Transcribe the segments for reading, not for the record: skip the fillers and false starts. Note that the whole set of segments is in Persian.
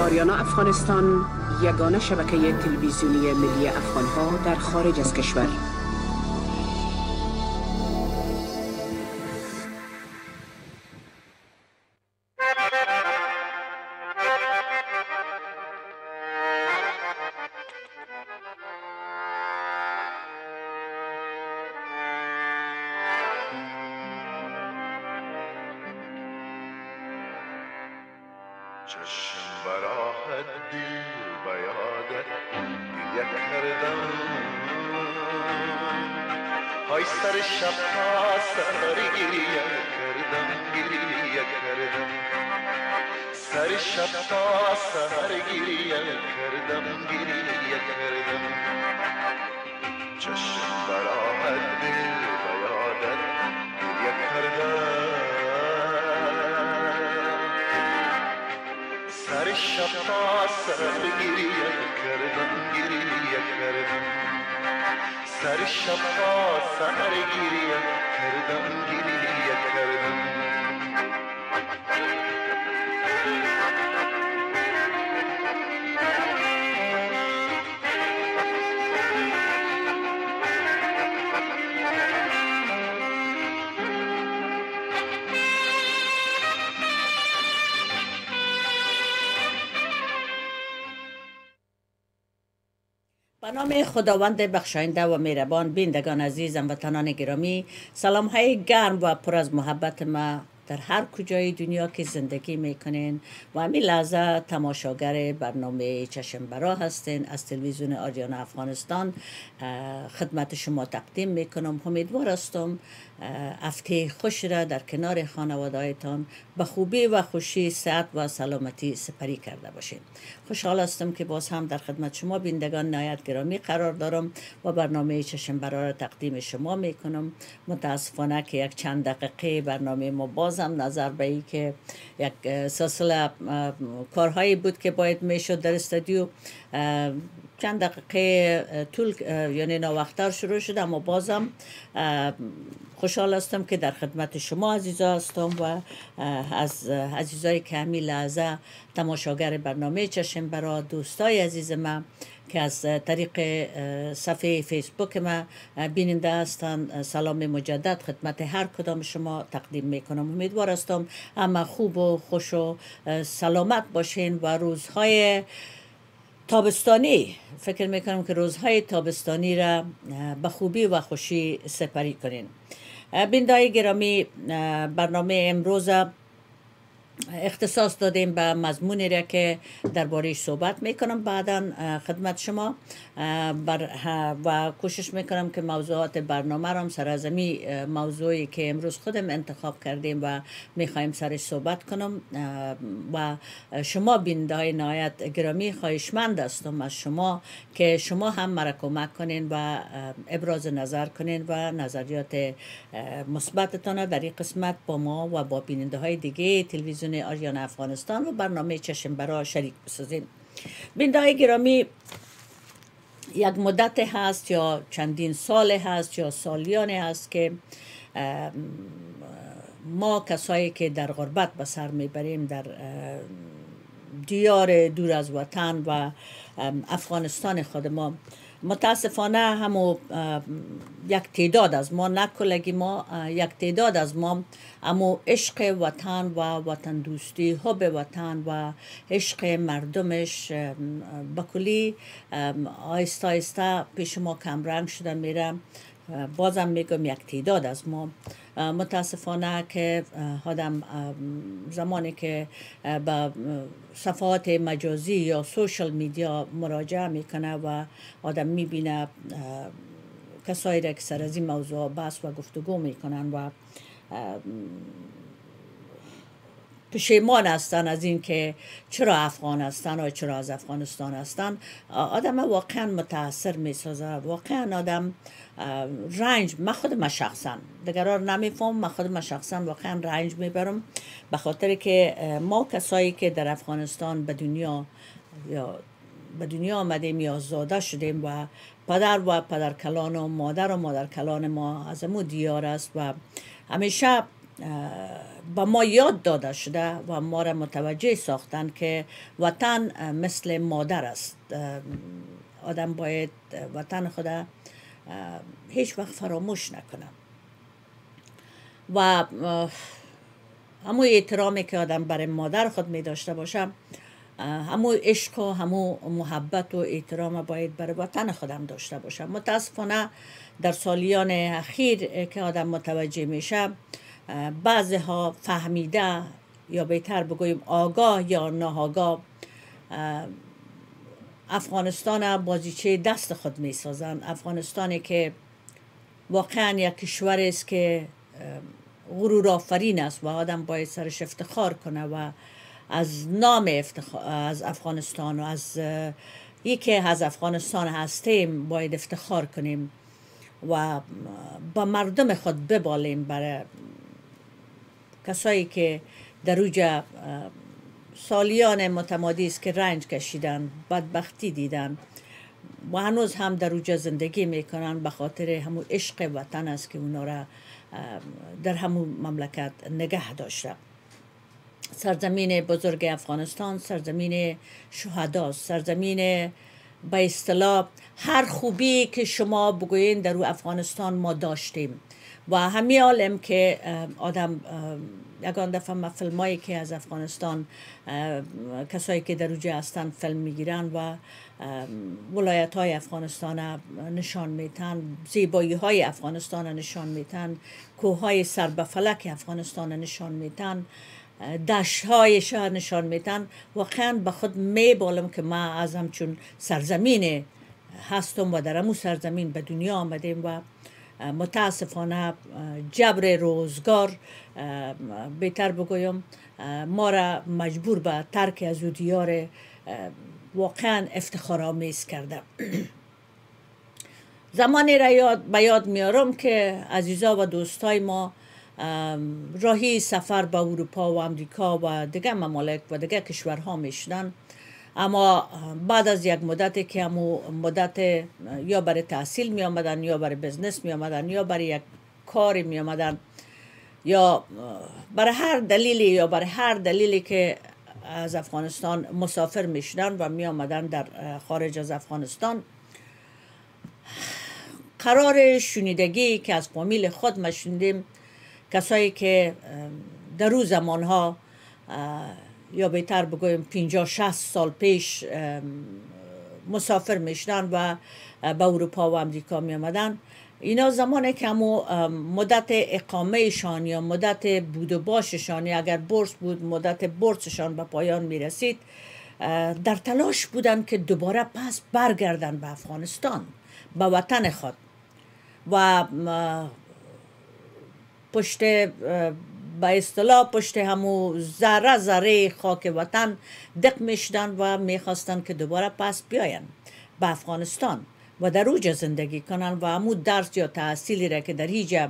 آریانا افغانستان یگانه شبکه تلویزیونی ملی افغانها در خارج از کشور. چشم براه دل بیادت یک کردم های سر شب تا سر گریه کردم گریه کردم سر شب تا سر گریه کردم گریه کردم چشم براه دل بیادت یک کردم سر شب تا سر گریه کردم گریه کردم سر شب تا سر گریه کردم گریه کردم به نام خداوند بخشاینده و مهربان، بینندگان عزیز، هموطنان گرامی، سلام های گرم و پر از محبت ما در هر کجای دنیا که زندگی میکنین و همین لحظه تماشاگر برنامه چشم برا هستین از تلویزیون آریانا افغانستان خدمت شما تقدیم میکنم. امیدوار هستم هفته خوش را در کنار خانواده هایتان به خوبی و خوشی، صحت و سلامتی سپری کرده باشین. خوشحال هستم که باز هم در خدمت شما بینندگان نهایت گرامی قرار دارم و برنامه چشم برا را تقدیم شما میکنم. متاسفانه که یک چند دقیقه برنامه ما بازم نظر به ای که یک سلسله کارهایی بود که باید میشد در استودیو چند دقیقه طول یعنی ناوقتر شروع شد، اما بازم خوشحال هستم که در خدمت شما عزیزا هستم و از عزیزای که همین لحظه تماشاگر برنامه چشم برا، دوستای عزیز من که از طریق صفحه فیسبوک ما بیننده هستند، سلام مجدد خدمت هر کدام شما تقدیم میکنم. امیدوار هستم اما خوب و خوش و سلامت باشین و روزهای تابستانی، فکر میکنم که روزهای تابستانی را به خوبی و خوشی سپری کنین. بینندگان گرامی، برنامه امروز اختصاص دادیم به مضمونی را که درباره‌اش صحبت میکنم بعدا خدمت شما و کوشش میکنم که موضوعات برنامه را سر از موضوعی که امروز خودم انتخاب کردیم و میخوایم سرش صحبت کنم و شما بیننده های نهایت گرامی خواهشمند هستم از شما که شما هم مرا کمک کنین و ابراز نظر کنین و نظریات مثبتتان در این قسمت با ما و با بیننده های دیگه تلویزیون آریانا افغانستان و برنامه چشم برا شریک بسازین. بینندگان گرامی، یک مدت هست یا چندین سال هست یا سالیان هست که ما کسایی که در غربت به سر میبریم در دیار دور از وطن و افغانستان خود ما، متاسفانه همو یک تعداد از ما، نه کلگی ما، یک تعداد از ما همو عشق وطن و وطن دوستی، حب وطن و عشق مردمش بکلی آیسته آیسته پیش ما کمرنگ شده میره. بازم میگم یک تعداد از ما متاسفانه که آدم زمانی که به صفحات مجازی یا سوشل میدیا مراجعه میکنه و آدم میبینه کسایی را که سر از این موضوع بحث و گفتگو میکنن و پشیمان هستن از این که چرا افغان هستن و چرا از افغانستان هستن، آدم واقعا متاثر میسازه. واقعا آدم رنج، من خودم شخصا دیگران نمیفهم، من خودم شخصا واقعا رنج میبرم به خاطر که ما کسایی که در افغانستان به دنیا آمدیم یا زاده شدیم و پدر و پدرکلان و مادر کلان ما از امو دیار است و همیشه به ما یاد داده شده و ما را متوجه ساختن که وطن مثل مادر است. آدم باید وطن خود هیچ وقت فراموش نکنه و همون احترامی که آدم برای مادر خود می داشته باشه، همون عشق و همون محبت و احترام باید برای وطن خودم داشته باشه. متاسفانه در سالیان اخیر که آدم متوجه میشه، بعضی ها فهمیده یا بهتر بگوییم آگاه یا ناآگاه افغانستان بازیچه دست خود می سازند. افغانستانی که واقعا یک کشور است که غرور آفرین است و آدم باید سرش افتخار کنه و از نام از افغانستان و از یکی از افغانستان هستیم باید افتخار کنیم و با مردم خود ببالیم. برای کسایی که در اوجا سالیان متمادی است که رنج کشیدن، بدبختی دیدن و هنوز هم در اوجا زندگی میکنن، به خاطر همون عشق وطن است که اونا را در همون مملکت نگه داشته. سرزمین بزرگ افغانستان سرزمین شهداست، سرزمین به اصطلاح هر خوبی که شما بگوین در افغانستان ما داشتیم و همین عالم که آدم یگان دفعه ما فیلمایی که از افغانستان کسایی که در اوجا هستن فیلم میگیرن و ولایت های افغانستان نشان میتن، زیبایی های افغانستان نشان میتن، کوه های سر به فلک افغانستان نشان میتن، دشت های شهر نشان میتن. واقعا به خود میبالم که ما از همچون سرزمین هستم و در همون سرزمین به دنیا آمدیم و متاسفانه جبر روزگار بهتر بگویم ما را مجبور به ترک از او دیار واقعا افتخارآمیز کرده. زمانی را به یاد میارم که عزیزا و دوستای ما راهی سفر به اروپا و امریکا و دیگه ممالک و دیگه کشورها میشدن، اما بعد از یک مدتی که همو مدت یا برای تحصیل می آمدن یا برای بزنس می آمدن یا برای یک کاری می آمدن یا برای هر دلیلی که از افغانستان مسافر می شدن و می آمدن در خارج از افغانستان، قرار شنیدگی که از فامیل خود ما شنیدیم، کسایی که در او زمانها یا بهتر بگویم 50-60 سال پیش مسافر میشدن و به اروپا و امریکا می آمدن، اینا زمانی که همو مدت اقامهشان یا مدت بود و باششان یا اگر بورس بود مدت بورسشان به پایان می رسید، در تلاش بودن که دوباره پس برگردن به افغانستان، به وطن خود و پشت به اصطلاح پشت همو ذره خاک وطن دق میشدن و میخواستن که دوباره پس بیاین به افغانستان و در اوجا زندگی کنن و همو درس یا تحصیلی را که در هیجا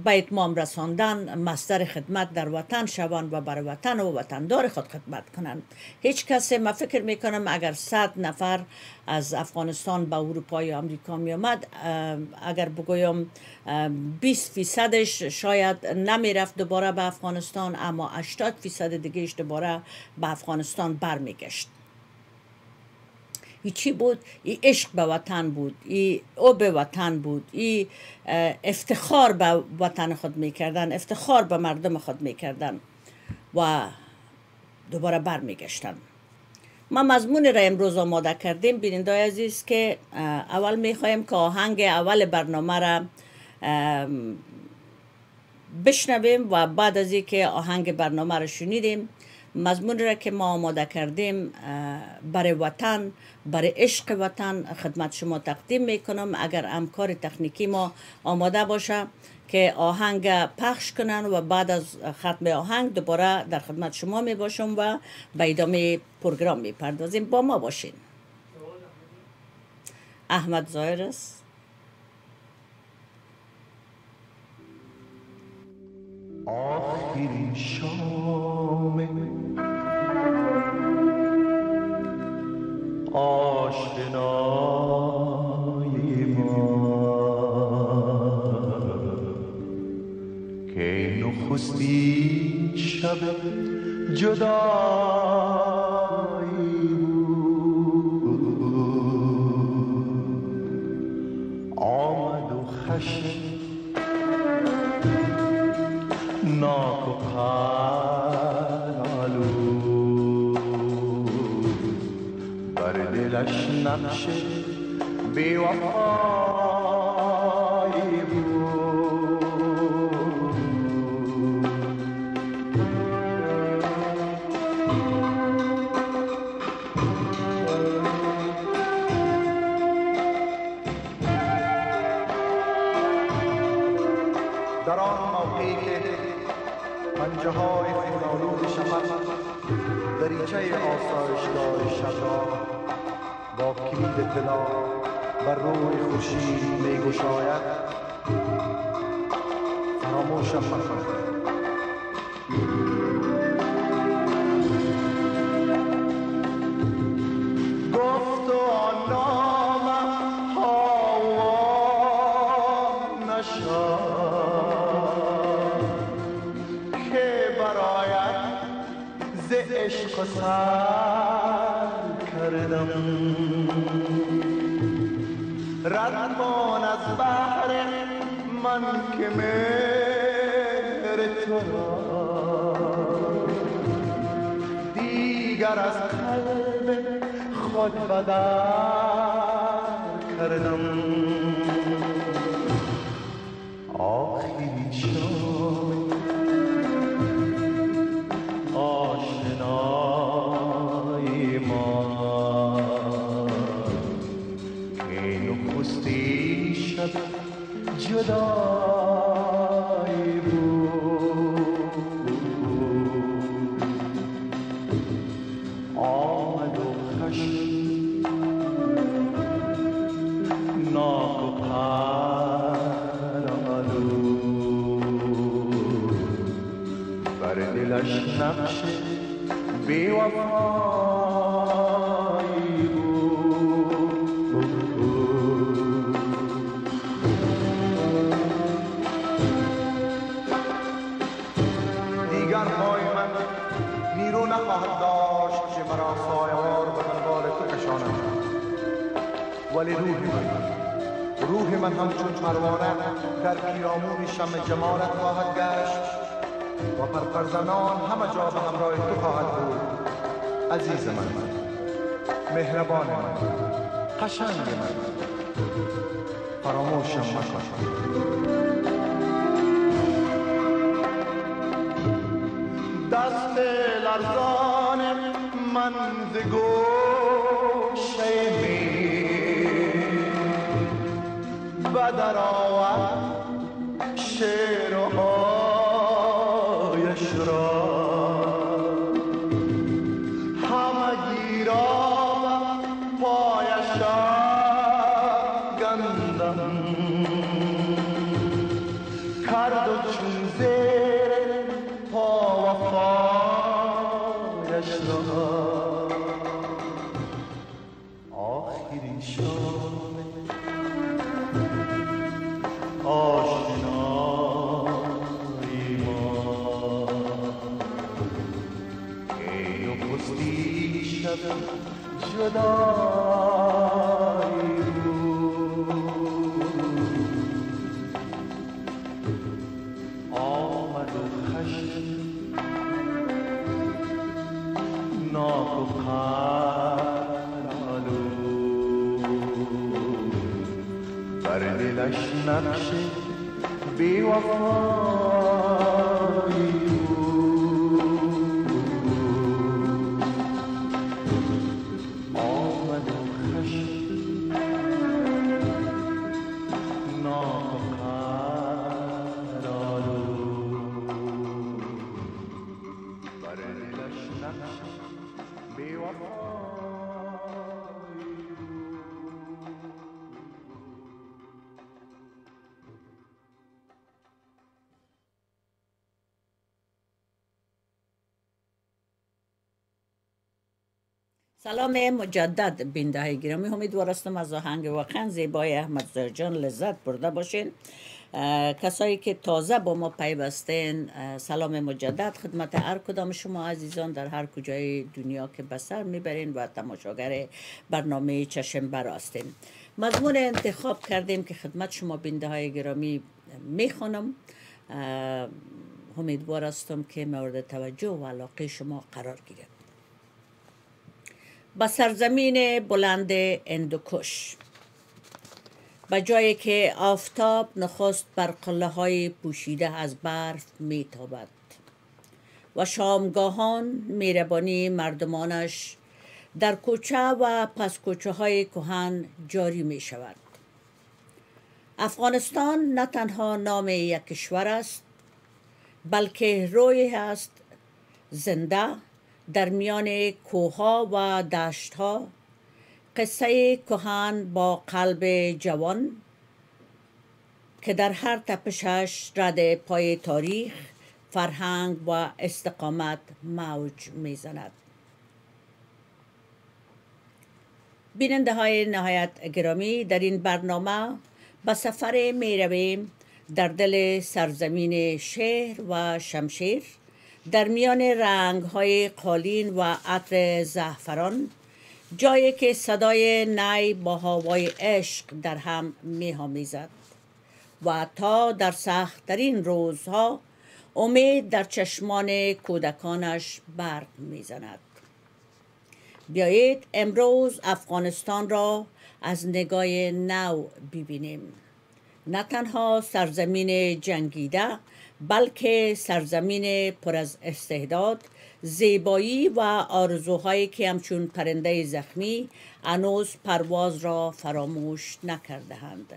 به اتمام رساندن مصدر خدمت در وطن شوند و بر وطن و وطندار خود خدمت کنند. هیچ کسی ما فکر میکنم اگر 100 نفر از افغانستان به اروپا یا امریکا می آمد، اگر بگویم 20% شاید نمی رفت دوباره به افغانستان، اما 80% دیگهش دوباره به افغانستان برمیگشت. ای چی بود؟ ای عشق به وطن بود، ای او به وطن بود، ای افتخار به وطن خود میکردن، افتخار به مردم خود میکردن و دوباره بر میگشتن. ما مضمون را امروز آماده کردیم بیننده عزیز که اول میخوایم که آهنگ اول برنامه را بشنویم و بعد از اینکه آهنگ برنامه را شنیدیم مضمون را که ما آماده کردیم برای وطن، برای عشق وطن خدمت شما تقدیم میکنم. اگر همکار تکنیکی ما آماده باشه که آهنگ پخش کنن و بعد از ختم آهنگ دوباره در خدمت شما می باشم و به ادامه پروگرام می پردازیم. با ما باشین. احمد ظاهر است. آخرین شام آشنایی ما که نخستی شب جدایی بود، آمد و خشم ناک و پرآلود بر دلش نقش بی‌وفایی بود. در آن موقعی که پنجه های خون‌آلود شفق دریچه آسایشگاه شب را با کلید طلا بر روی خورشید می‌گشاید، فراموشم مکن. گفت و آن نامم هوا نشد که برایت ز عشق و سر کردم. رد کن از بحر من که مهر تو را دیگر از قلب خود بدر کردم. آخری شام آشنای ما که نخستی شب جدایی بود، آمد و خشم ناک و پرآلود بر دلش نقش بی‌وفایی بود. دیگر پای من نیرو نخواهد داشت که مرا سایه‌وار به دنبال تو کشاند، ولی روح من همچون پروانه در پیرامون شمع جمالت خواهد گشت و پرپرزنان همه جا به همراه تو خواهد بود. عزیز من، مهربان من، قشنگ من، فراموشم مکن. دست لرزان من ز گوشه بدر آورد شعرهایش را، همگی را پایش افکندم، کرد و چون زیر پا وفایش را. آخرین شام آشنایی ما که نخستی شب جدایی بود، آمد و خشم ناک و پرآلود بر دلش نقش بی‌وفایی بود، آمد و خشم ناک و پرآلود بر دلش نقش بی‌وفایی. سلام مجدد بینده های گرامی، امیدوار هستم از آهنگ واقعا زیبای احمد زرجان لذت برده باشین. کسایی که تازه با ما پیوستین، سلام مجدد خدمت هر کدام شما عزیزان در هر کجای دنیا که بسر میبرین و تماشاگر برنامه چشم بر هستین. مضمون انتخاب کردیم که خدمت شما بینده های گرامی میخونم. امیدوار هستم که مورد توجه و علاقه شما قرار گیره. به سرزمین بلند اندوکش، به جایی که آفتاب نخست بر قله های پوشیده از برف میتابد و شامگاهان مهربانی مردمانش در کوچه و پس کوچه های کهن جاری می شود. افغانستان نه تنها نام یک کشور است، بلکه روی است زنده در میان کوهها و دشتها، قصه کهن با قلب جوان که در هر تپشش رد پای تاریخ، فرهنگ و استقامت موج میزند. بیننده های نهایت گرامی، در این برنامه به سفر می رویم در دل سرزمین شهر و شمشیر، در میان رنگ های قالین و عطر زعفران، جایی که صدای نی با هوای عشق در هم می آمیزد و تا در سخت‌ترین روزها امید در چشمان کودکانش برق می زند. بیایید امروز افغانستان را از نگاه نو ببینیم. نه تنها سرزمین جنگیده، بلکه سرزمین پر از استعداد، زیبایی و آرزوهایی که همچون پرنده زخمی هنوز پرواز را فراموش نکرده‌اند.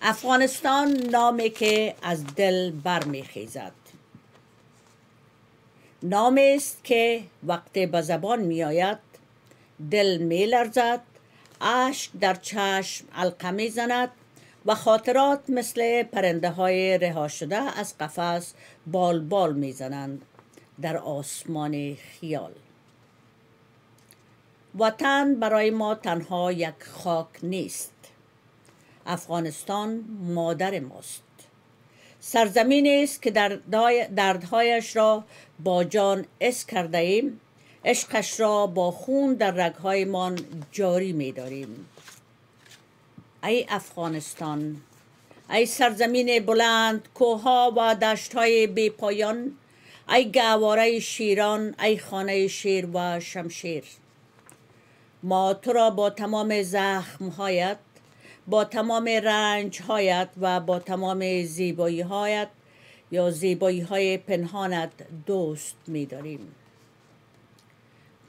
افغانستان نامی که از دل برمیخیزد، نامی است که وقتی به زبان می آید دل می لرزد، اشک در چشم حلقه می زند و خاطرات مثل پرنده های رها شده از قفس بال بال می زنند در آسمان خیال. وطن برای ما تنها یک خاک نیست. افغانستان مادر ماست. سرزمینی است که دردهایش را با جان حس کرده ایم، عشقش را با خون در رگهایمان جاری می داریم. ای افغانستان، ای سرزمین بلند، کوهها و دشتهای بی پایان، ای گهواره شیران، ای خانه شیر و شمشیر، ما تو را با تمام زخمهایت، با تمام رنجهایت و با تمام زیباییهایت یا زیباییهای پنهانت دوست می داریم.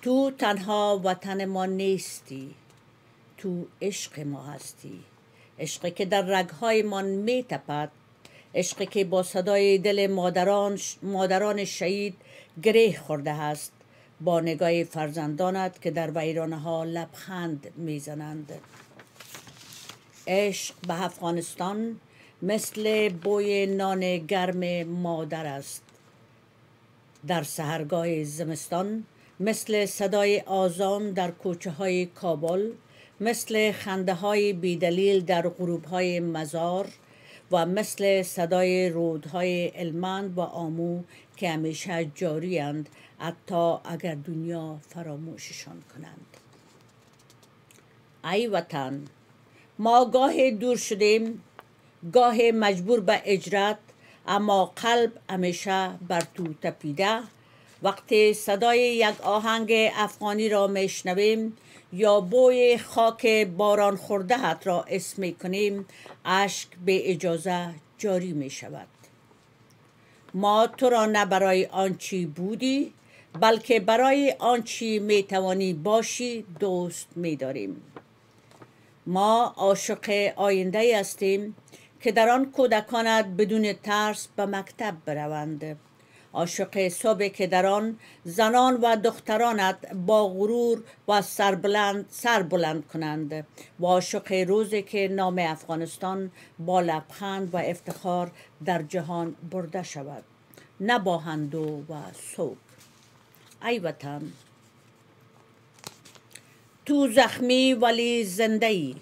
تو تنها وطن ما نیستی، تو عشق ما هستی. عشقی که در رگهای من می تپد، عشقی که با صدای دل مادران شهید گره خورده است، با نگاه فرزندانت که در ویرانه ها لبخند می زنند. عشق به افغانستان مثل بوی نان گرم مادر است در سحرگاه زمستان، مثل صدای آذان در کوچه های کابل، مثل خنده های بیدلیل در غروب های مزار و مثل صدای رودهای هلمند و آمو که همیشه جاری اند حتی اگر دنیا فراموششان کنند. ای وطن، ما گاه دور شدیم، گاه مجبور به هجرت، اما قلب همیشه بر تو تپیده. وقتی صدای یک آهنگ افغانی را میشنویم یا بوی خاک باران خورده‌ات را حس می‌کنیم، اشک به اجازه جاری می شود. ما تو را نه برای آنچی بودی، بلکه برای آنچی میتوانی باشی دوست می‌داریم. ما عاشق آینده هستیم که در آن کودکانت بدون ترس به مکتب بروند. عاشق صبح که در آن زنان و دخترانت با غرور و سر بلند کنند و عاشق روزی که نام افغانستان با لبخند و افتخار در جهان برده شود، نه با هندو و صبح. ای وطن، تو زخمی ولی زنده ای،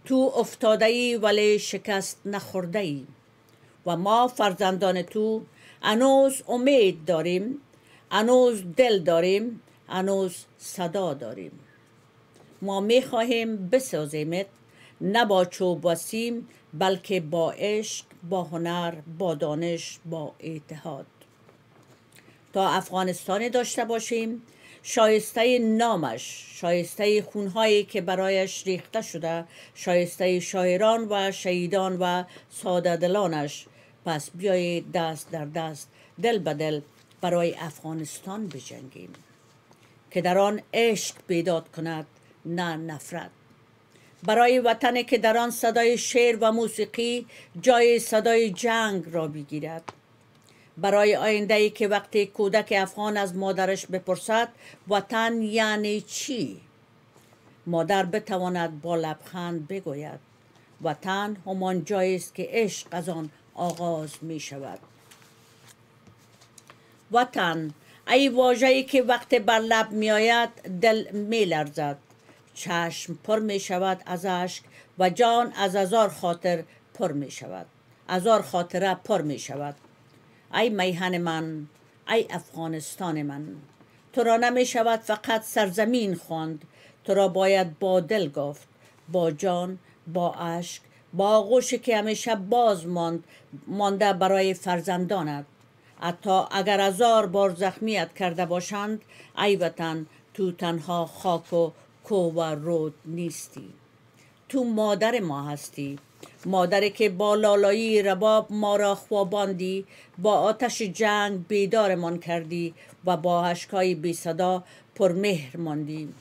تو افتاده ای ولی شکست نخورده ای و ما فرزندان تو هنوز امید داریم، هنوز دل داریم، هنوز صدا داریم. ما می خواهیم بسازیمت، نه با چوب و سیم، بلکه با عشق، با هنر، با دانش، با اتحاد. تا افغانستانی داشته باشیم شایسته نامش، شایسته خونهایی که برایش ریخته شده، شایسته شاعران و شهیدان و ساده دلانش. پس بیایید دست در دست، دل به دل برای افغانستان بجنگیم که در آن عشق بیداد کند، نه نفرت. برای وطنی که در آن صدای شعر و موسیقی جای صدای جنگ را بگیرد. برای آینده‌ای که وقتی کودک افغان از مادرش بپرسد وطن یعنی چی، مادر بتواند با لبخند بگوید وطن همان جایی است که عشق از آن آغاز می شود. وطن، ای واژه‌ای که وقت بر لب می آید دل می لرزد، چشم پر می شود از اشک و جان از هزار خاطر پر می شود، هزار خاطره پر می شود. ای میهن من، ای افغانستان من، تو را نمی شود فقط سرزمین خواند، تو را باید با دل گفت، با جان، با اشک، با آغوشی که همیشه باز مانده برای فرزندانت. حتی اگر هزار بار زخمیت کرده باشند، ای وطن، تو تنها خاک و کوه و رود نیستی. تو مادر ما هستی، مادری که با لالایی رباب ما را خواباندی، با آتش جنگ بیدارمان کردی و با اشکهای بی صدا پرمهر ماندی.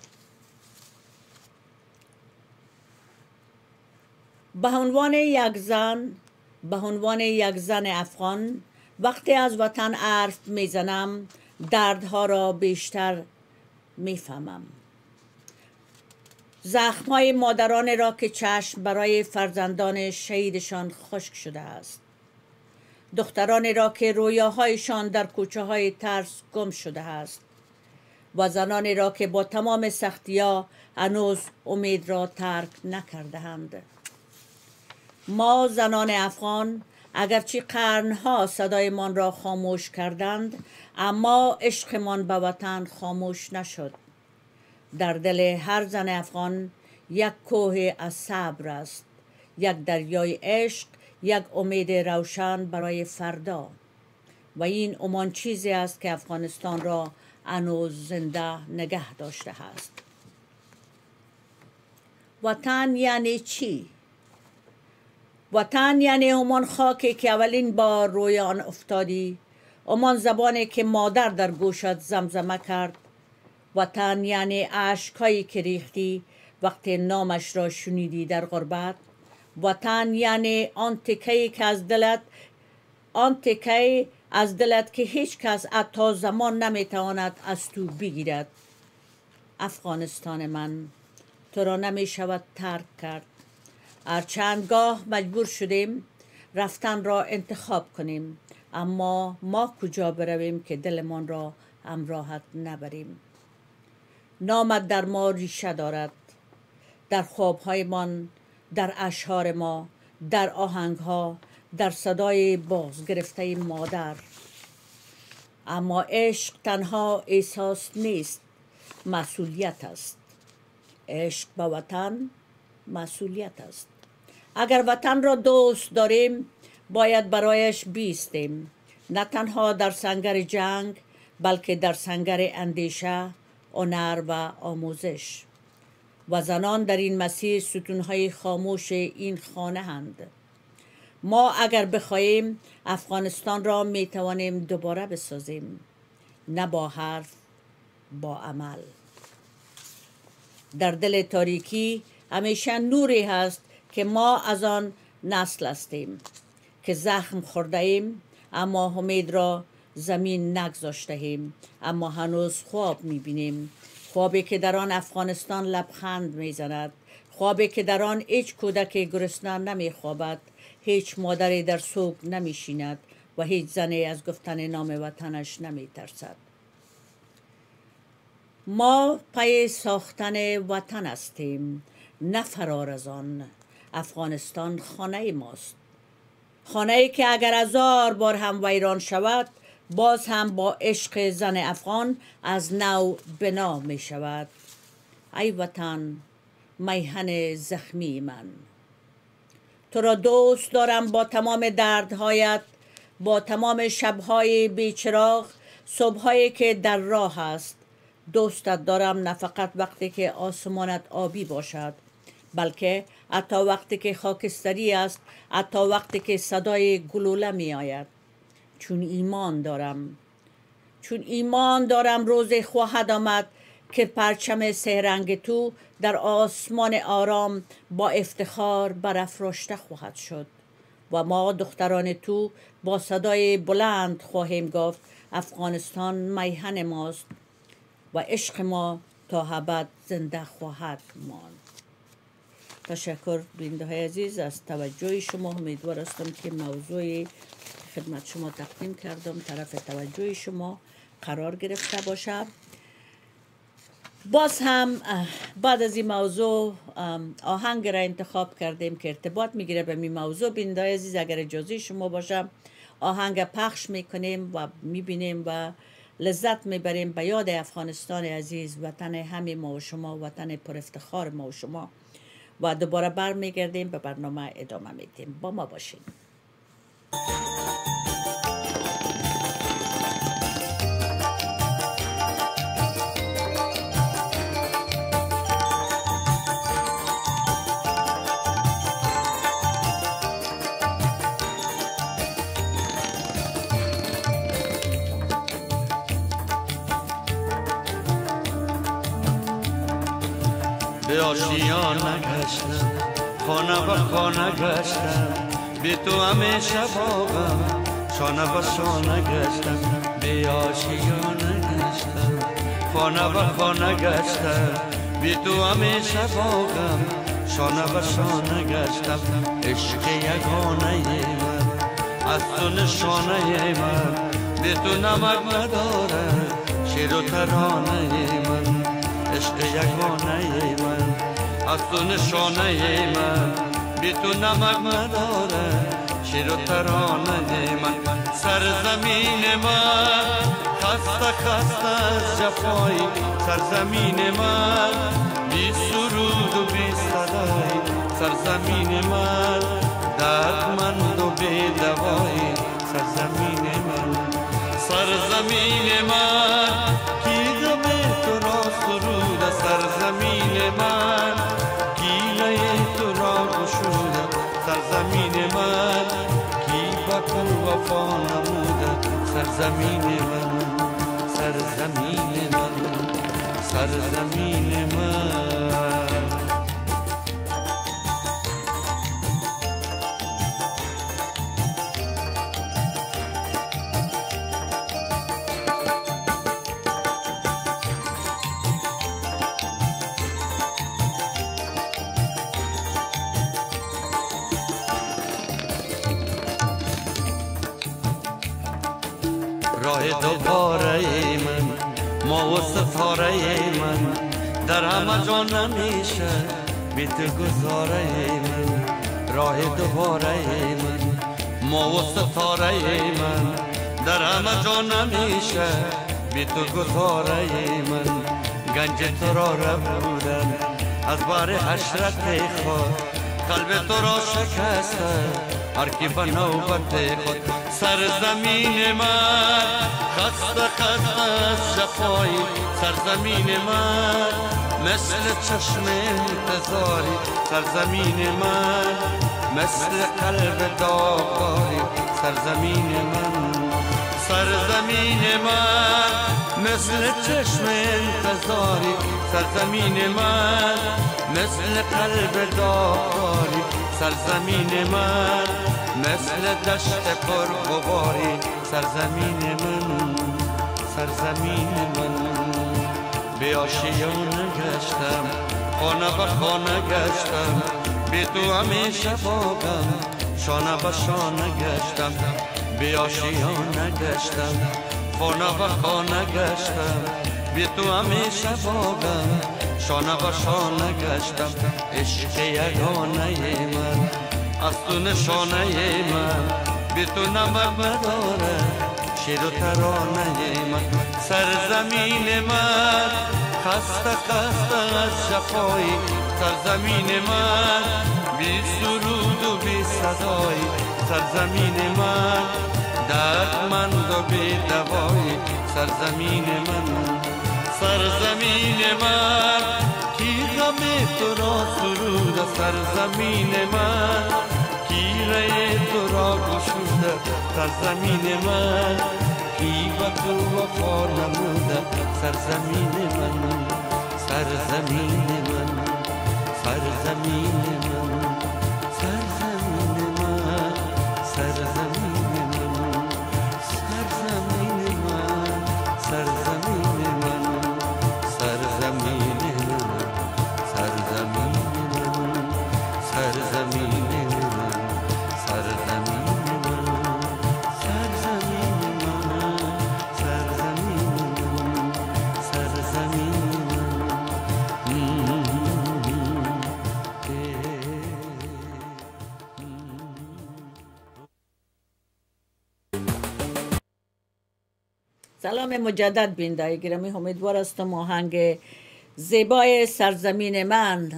به عنوان یک زن افغان وقتی از وطن حرف میزنم دردها را بیشتر میفهمم. زخمهای مادران را که چشم برای فرزندان شهیدشان خشک شده است، دختران را که رویاهایشان در کوچه های ترس گم شده است و زنانی را که با تمام سختی‌ها هنوز امید را ترک نکرده‌اند. ما زنان افغان اگرچه قرنها صدایمان را خاموش کردند، اما عشقمان به وطن خاموش نشد. در دل هر زن افغان یک کوه از صبر است، یک دریای عشق، یک امید روشن برای فردا. و این همان چیزی است که افغانستان را هنوز زنده نگه داشته است. وطن یعنی چی؟ وطن یعنی همان خاکی که اولین بار روی آن افتادی، همان زبانی که مادر در گوشت زمزمه کرد. وطن یعنی اشک‌هایی که ریختی وقتی نامش را شنیدی در غربت. وطن یعنی آن تکه‌ای از دلت که هیچ کس حتی زمان نمیتواند از تو بگیرد. افغانستان من، تو را نمی شود ترک کرد. هر چند گاه مجبور شدیم رفتن را انتخاب کنیم، اما ما کجا برویم که دلمان را همراهت نبریم. نامت در ما ریشه دارد، در خوابهایمان، در اشعار ما، در آهنگها، در صدای باز گرفته مادر. اما عشق تنها احساس نیست، مسئولیت است. عشق به وطن مسئولیت است. اگر وطن را دوست داریم باید برایش بیستیم، نه تنها در سنگر جنگ بلکه در سنگر اندیشه، هنر و آموزش. و زنان در این مسیر ستونهای خاموش این خانه هند. ما اگر بخواهیم افغانستان را می توانیم دوباره بسازیم، نه با حرف، با عمل. در دل تاریکی همیشه نوری هست که ما از آن نسل هستیم که زخم خورده ایم، اما امید را زمین نگذاشته ایم، اما هنوز خواب میبینیم. خوابی که در آن افغانستان لبخند میزند، خوابی که در آن هیچ کودک گرسنه نمیخوابد، هیچ مادری در سوگ نمیشیند و هیچ زنی از گفتن نام وطنش نمیترسد. ما پی ساختن وطن هستیم، نه فرار از آن. افغانستان خانه ماست، خانه ای که اگر 1000 بار هم ویران شود باز هم با عشق زن افغان از نو بنا می شود. ای وطن میهن زخمی من، تو را دوست دارم با تمام دردهایت، با تمام شبهای بیچراغ، صبحهایی که در راه است. دوستت دارم نه فقط وقتی که آسمانت آبی باشد، بلکه حتی وقتی که خاکستری است، حتی وقتی که صدای گلوله می آید. چون ایمان دارم روزی خواهد آمد که پرچم سهرنگ تو در آسمان آرام با افتخار برافراشته خواهد شد و ما دختران تو با صدای بلند خواهیم گفت افغانستان میهن ماست و عشق ما تا ابد زنده خواهد ماند. تشکر بیننده های عزیز از توجه شما. امیدوار هستم که موضوعی خدمت شما تقدیم کردم طرف توجه شما قرار گرفته باشد. باز هم بعد از این موضوع آهنگ را انتخاب کردیم که ارتباط میگیره به این موضوع. بیننده های عزیز اگر اجازه شما باشه آهنگ پخش میکنیم و میبینیم و لذت میبریم به یاد افغانستان عزیز، وطن همه ما و شما، وطن پر افتخار ما و شما، و دوباره برمیگردیم به برنامه ادامه میدیم. با ما باشین. به آشیانه گشتم، خانه به خانه گشتم، بی تو همیشه باغم، شانه به شانه گشتم. به آشیانه گشتم، خانه به خانه گشتم، بی تو همیشه باغم، شانه به شانه گشتم. عشق یگانه من از تو نشانه من، بی تو نمک نداره شیر و ترانه من. عشق یگانه من از تو نشانه من، بی تو نمک نداره شیر و ترانه من. سرزمین من خسته خسته از جفای، سرزمین من بی سرود و بی صدای، سرزمین من دردمند و بی دوای، سرزمین من. سرزمین من کی دم تو را سرود، سرزمین من گیله تو را گشوده، سرزمین من کی بکن وفا نموده، سرزمین من. سرزمین من، سرزمین من. راه دوباره من، ما و ستاره من، در همه جا نمیشه بی تو گذاره من. راه دوباره من، ما و ستاره من، در همه جا نمیشه بی تو گذاره من. گنج تو را ربودم از بار حشرت خود، قلب تو را شکسته هر کی به نوبت خود. سرزمین من خسته خسته از جفایی، سرزمین من مثل چشم انتظاری، سرزمین من مثل قلب داغداری، سرزمین من. سرزمین من مثل چشم انتظاری، سرزمین من مثل قلب داغداری، سرزمین من مثل دشت پرغباری، سرزمین من. سرزمین من به آشیانه گشتم، خانه به خانه گشتم، بی تو همیشه باغم، شانه به شانه گشتم. به آشیانه گشتم، خانه به خانه گشتم، بی تو همیشه باغم شانه با شانه گشتم عشق یگانه من از تو نشانه من بی تو نمک نداره شیر و ترانه من سرزمین من خسته خسته از جفای سرزمین من بی سرود و بی صدای سرزمین من دردمند و بی دوای سرزمین من سرزمین من کی غم تو را سرود سرزمین من کی ری تو را گشوده سرزمین من کی با تو وفا نموده سرزمین من سرزمین من سرزمین من سرزمین من سرزمین من سرزمین من سرزمین من سرزمین من سرزمین من سرزمین من سرزمین من سرزمین من سرزمین من سرزمین سلام مجدد بیننده گرامی، امیدوار هستم آهنگ زیبای سرزمین من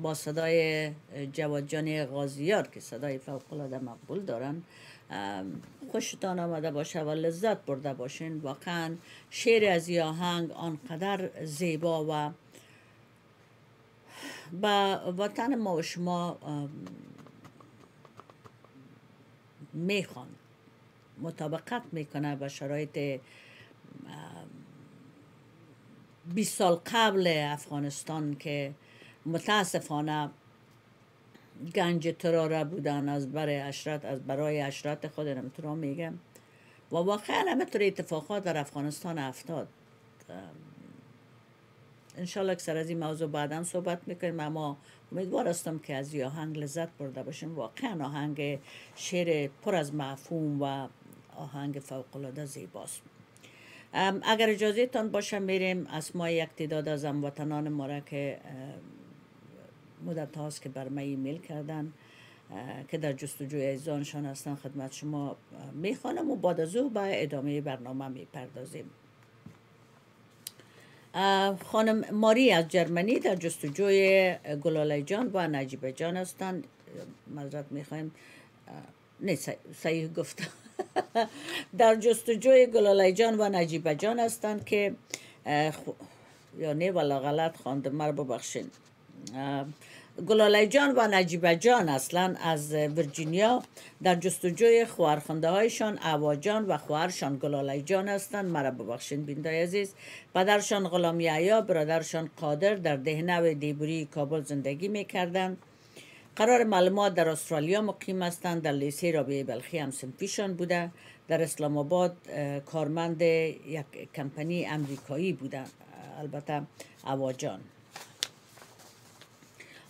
با صدای جواد جان غازیار که صدای فوق‌العاده مقبول دارن خوشتان آمده باشه و لذت برده باشین. واقعا شعر از این آهنگ آنقدر زیبا و با وطن ما و شما میخوان مطابقت میکنه با شرایط 20 سال قبل افغانستان که متاسفانه گنج تراره بودن از برای اشرات خود نمیتونم میگم و واقعا همینطور اتفاقات در افغانستان افتاد. انشالله که سر از این موضوع بعدا صحبت میکنیم، اما امیدوار هستم که از این آهنگ لذت برده باشیم. واقعا آهنگ شعر پر از مفهوم و آهنگ فوق‌العاده زیباست. اگر اجازه تان باشه میریم اسمای یک تعداد از هموطنان ما را که مدت هاست که بر ما ایمیل کردن که در جستجوی عزیزانشان هستن خدمت شما میخوانم و بعد از او به ادامه برنامه میپردازیم. خانم ماری از جرمنی در جستجوی گلاله جان و نجیبه جان هستند. معذرت میخوایم، نه صحیح گفتم در جستجوی گلاله جان و نجیبه جان هستند که یا نه والا غلط خواندم، مرا ببخشین. گلاله جان و نجیبه جان اصلا از ویرجینیا در جستجوی خواهرخوانده هایشان اوا جان و خواهرشان گلاله جان هستند. مرا ببخشین بیننده عزیز. پدرشان غلام یحیی، برادرشان قادر در دهنه دیبوری کابل زندگی میکردند. قرار معلومات در استرالیا مقیم هستند. در لیسه رابعه بلخی هم صنفیشان بوده. در اسلام آباد کارمند یک کمپانی امریکایی بوده. البته اوا جان.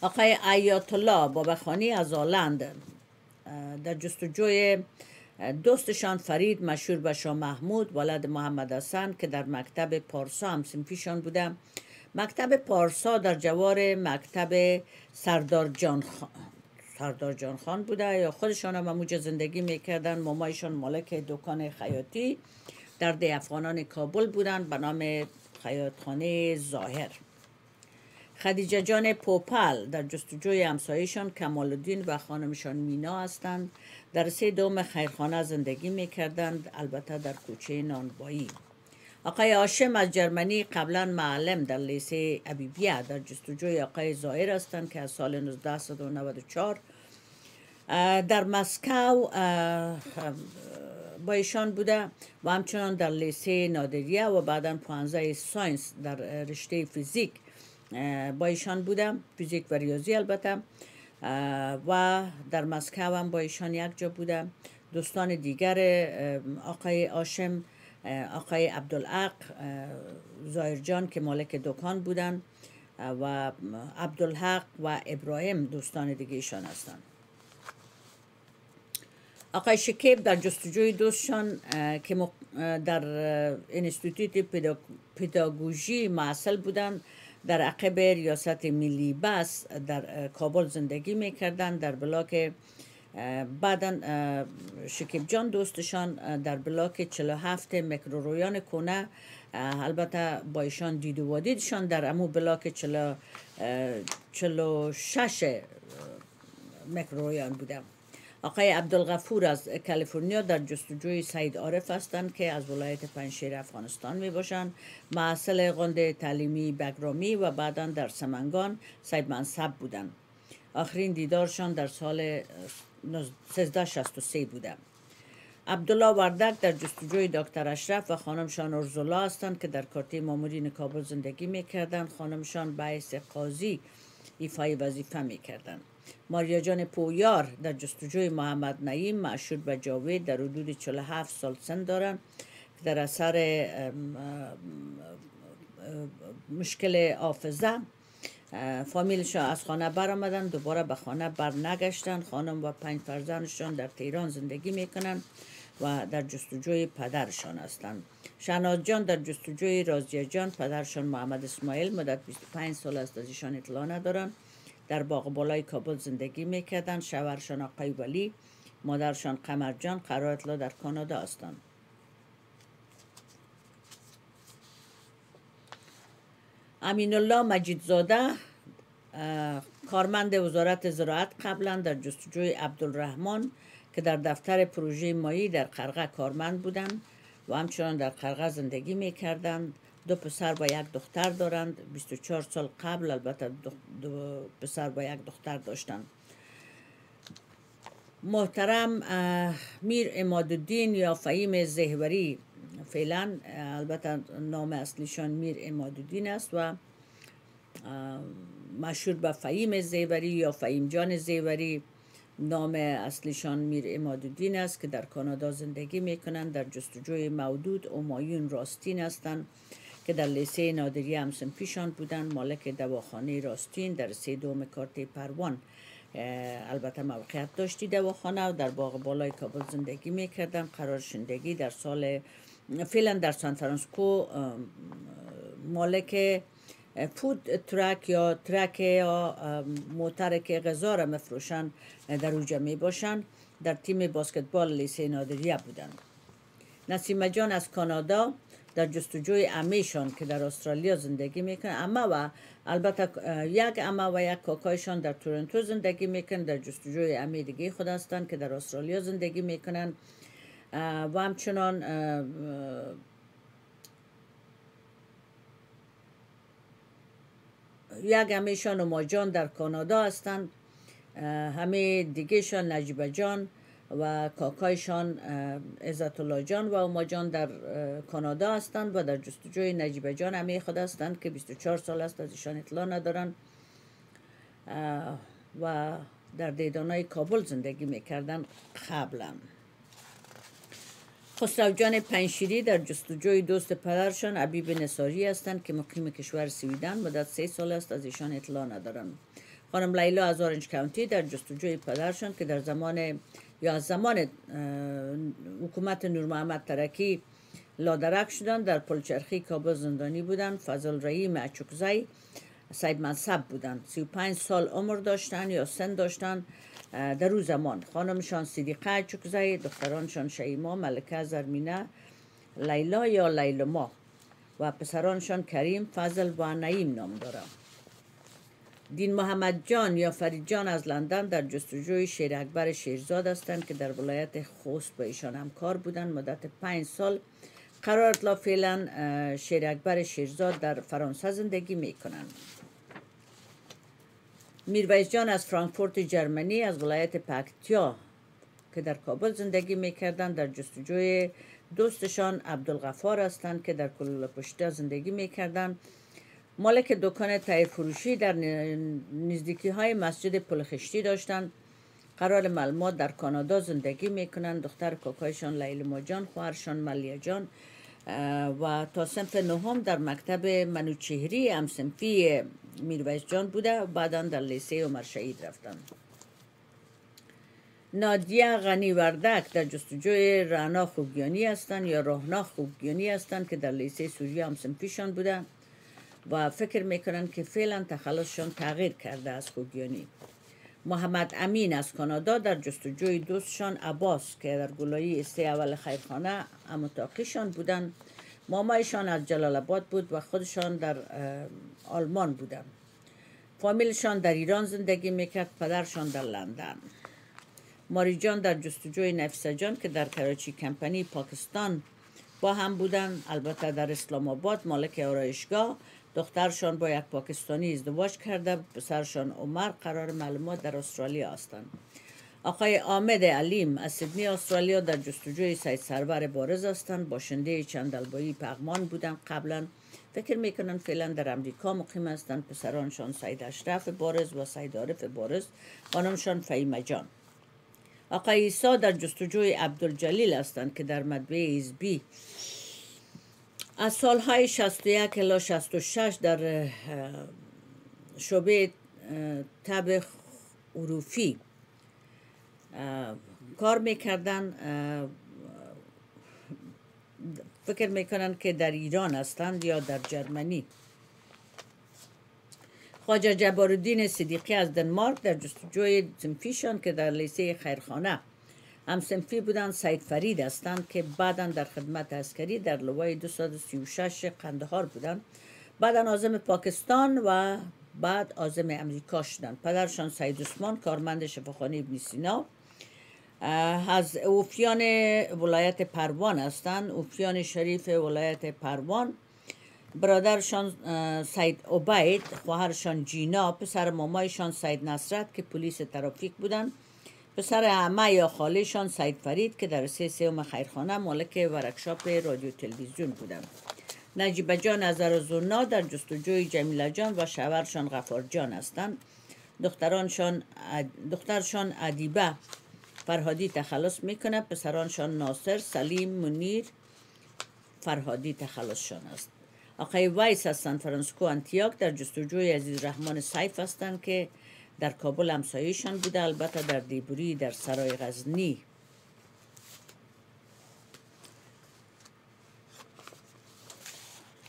آقای آیات الله بابخانی از آلند در جستجوی دوستشان فرید مشهور به شاه محمود ولد محمد حسن که در مکتب پارسا هم صنفیشان بوده. مکتب پارسا در جوار مکتب سردار جان خان بوده یا خودشان هم موجه زندگی میکردن. مامایشان مالک دکان خیاطی در ده افغانان کابل بودند به نام خیاطخانه ظاهر. خدیجه جان پوپل در جستجوی همسایشان کمال الدین و خانمشان مینا هستند. در 3 دوم خیرخانه زندگی میکردند، البته در کوچه نانبایی. آقای هاشم از جرمنی قبلا معلم در لیسه ابیبیه در جستجوی آقای ظاهر هستند که از سال 1994 در مسکو با ایشان بوده و همچنان در لیسه نادریه و بعدا 15 ساینس در رشته فیزیک با ایشان بودم، فیزیک و ریاضی البته، و در مسکو هم با ایشان یک جا بودم. دوستان دیگر آقای هاشم، آقای عبدالحق ظاهر جان که مالک دکان بودن و عبدالحق و ابراهیم دوستان دیگه ایشان هستند. آقای شکیب در جستجوی دوستشان که در انستیتوت پداگوژی معسل بودند، در عقب ریاست ملی بس در کابل زندگی میکردند. در بلاک بعدا شکیب جان دوستشان در بلاک 47 مکرورویان کنه، البته با ایشان دید و وادیدشان در امو بلاک 46 مکرورویان بودم. آقای عبدالغفور از کالیفرنیا در جستجوی سید عارف هستند که از ولایت پنجشیر افغانستان می باشند. معسل قند تعلیمی بگرامی و بعدا در سمنگان سید منصب بودند. آخرین دیدارشان در سال 1363 بوده. عبدالله وردک در جستجوی دکتر اشرف و خانمشان ارزولا هستند که در کارته مامورین کابل زندگی میکردند. خانمشان به حیث قاضی ایفای وظیفه میکردند. ماریا جان پویار در جستجوی محمد نعیم معشور به جاوید در حدود 47 سال سن دارند که در اثر مشکل حافظه فامیلشان از خانه برآمدند، دوباره به خانه برنگشتند. خانم و 5 فرزندشان در تهران زندگی میکنند و در جستجوی پدرشان هستند. شهناز جان در جستجوی رازیه جان، پدرشان محمد اسماعیل مدت 25 سال است از ایشان اطلاع ندارند. در باغ بالای کابل زندگی میکردند. شوهرشان آقای ولی، مادرشان قمر جان قرار اطلاع در کانادا هستند. امین الله مجیدزاده کارمند وزارت زراعت قبلا در جستجوی عبدالرحمن که در دفتر پروژه مایی در قرغه کارمند بودند و همچنان در قرغه زندگی میکردند. 2 پسر و 1 دختر دارند. 24 سال قبل البته 2 پسر و 1 دختر داشتند. محترم میر عمادالدین یا فهیم زهوری، فعلا البته نام اصلیشان میر عمادالدین است و مشهور به فهیم زهوری یا فهیم جان زهوری، نام اصلیشان میر عمادالدین است که در کانادا زندگی میکنند. در جستجوی مودود همایون راستین هستند که در لیسه نادری همسنفیشان بودند. مالک دواخانه راستین در 32 کارته پروان البته موقعیت داشتی دواخانه و در باغ بالای کابل زندگی میکردند. قرار شدگی در سال فعلا در سان فرانسیسکو. مالک فود ترک یا ترک یا موتر که غذا را مفروشند در اوجا می باشند. در تیم باسکتبال لیسه نادریه بودند. نسیمه جان از کانادا در جستجوی عمهشان که در استرالیا زندگی میکنند. عمه و البته 1 عمه و 1 کاکایشان در تورنتو زندگی میکنند. در جستجوی عمه دیگه خود هستند که در استرالیا زندگی میکنند و همچنان یک عمهشان اما جان در کانادا هستند. همه دیگهشان نجیبه جان و کاکایشان عزت الله جان و اما جان در کانادا هستند و در جستجوی نجیبه جان همه خود هستند که 24 سال است از ایشان اطلاع ندارند و در دیدانهای کابل زندگی میکردند قبلا. خسرو جان پنجشیری در جستجوی دوست پدرشان حبیب نصاری هستند که مقیم کشور سویدن مدت 3 سال است از ایشان اطلاع ندارند. خانم لیلا از اورنج کانتی در جستجوی پدرشان که در زمان حکومت نور محمد ترکی لادرک شدند در پلچرخی کابل زندانی بودند. فضل رحیم اچوکزی سید منصب بودند. 35 سال عمر داشتند یا سن داشتند در روز زمان. خانمشان صدیقه اچوکزی، دخترانشان شیما، ملکه، زرمینه، لیلا یا لیلما و پسرانشان کریم، فضل و نعیم نام دارند. دین محمد جان یا فرید جان از لندن در جستجوی شیر اکبر شیرزاد هستند که در ولایت خوست با ایشان همکار بودند مدت 5 سال. قرار اطلاع فعلا شیر اکبر شیرزاد در فرانسه زندگی می کنند. میرویس جان از فرانکفورت جرمنی از ولایت پکتیا که در کابل زندگی می کردند در جستجوی دوستشان عبدالغفار هستند که در کلولپشته زندگی می کردند. مالک دکان تایر فروشی در نزدیکی های مسجد پلخشتی داشتند. قرار معلومات در کانادا زندگی میکنند. دختر کاکایشان لیلما جان، خواهرشان ملیه جان و تا صنف 9 در مکتب منوچهری همصنفی میرویس جان بوده و بعدا در لیسه عمر شهید رفتند. نادیه غنی وردک در جستجوی رعنا خوگیانی هستند یا راهنا خوگیانی هستند که در لیسه سوریه هم صنفیشان بودن و فکر میکنن که فعلا تخلصشان تغییر کرده از خوگیانی. محمد امین از کانادا در جستجوی دوستشان عباس که در گلایی استه اول خیرخانه متاقیشان بودن. مامایشان از جلال آباد بود و خودشان در آلمان بودن. فامیلشان در ایران زندگی میکرد، پدرشان در لندن. ماری جان در جستجوی نفیسه جان که در کراچی کمپنی پاکستان با هم بودن، البته در اسلام آباد مالک آرایشگاه. دخترشان با یک پاکستانی ازدواج کرده، پسرشان عمر قرار معلومات در استرالیا هستند. آقای آمد علیم از سیدنی استرالیا در جستجوی سید سرور بارز هستند، باشنده چندلبایی پغمان بودند قبلا. فکر میکنن فعلا در امریکا مقیم هستند. پسرانشان سید اشرف بارز و سید عارف بارز، خانمشان فهیمه جان. آقای عیسی در جستجوی عبدالجلیل هستند که در مطبعه حزبی از سالهای 61 الی 66 در شعبه طب عروفی کار میکردن. فکر میکنن که در ایران هستند یا در جرمنی. خواجه جبارالدین صدیقی از دنمارک در جستجوی صنفیشان که در لیسه خیرخانه هم صنفی بودن. سید فرید هستند که بعدا در خدمت عسکری در لوای 236 قندهار بودن، بعدا عازم پاکستان و بعد عازم امریکا شدند. پدرشان سید عثمان کارمند شفاخانه ابن سینا از اوفیان ولایت پروان هستند، اوفیان شریف ولایت پروان. برادرشان سید عبید، خواهرشان جینا، پسر مامایشان سید نصرت که پلیس ترافیک بودند، پسر عمه یا خالهشان سید فرید که در سوم خیرخانه مالک ورکشاپ رادیو تلویزیون بودند. نجیبه جان از ارزونا در جستجوی جمیله جان و شوهرشان غفار جان هستند. دخترشان ادیبه فرهادی تخلص میکنه، پسرانشان ناصر، سلیم، منیر فرهادی تخلصشان است. آقای ویس از سان فرانسیسکو انتیاک در جستجوی عزیز رحمان سیف هستند که در کابل همسایه‌شان بوده، البته در دیبوری در سرای غزنی.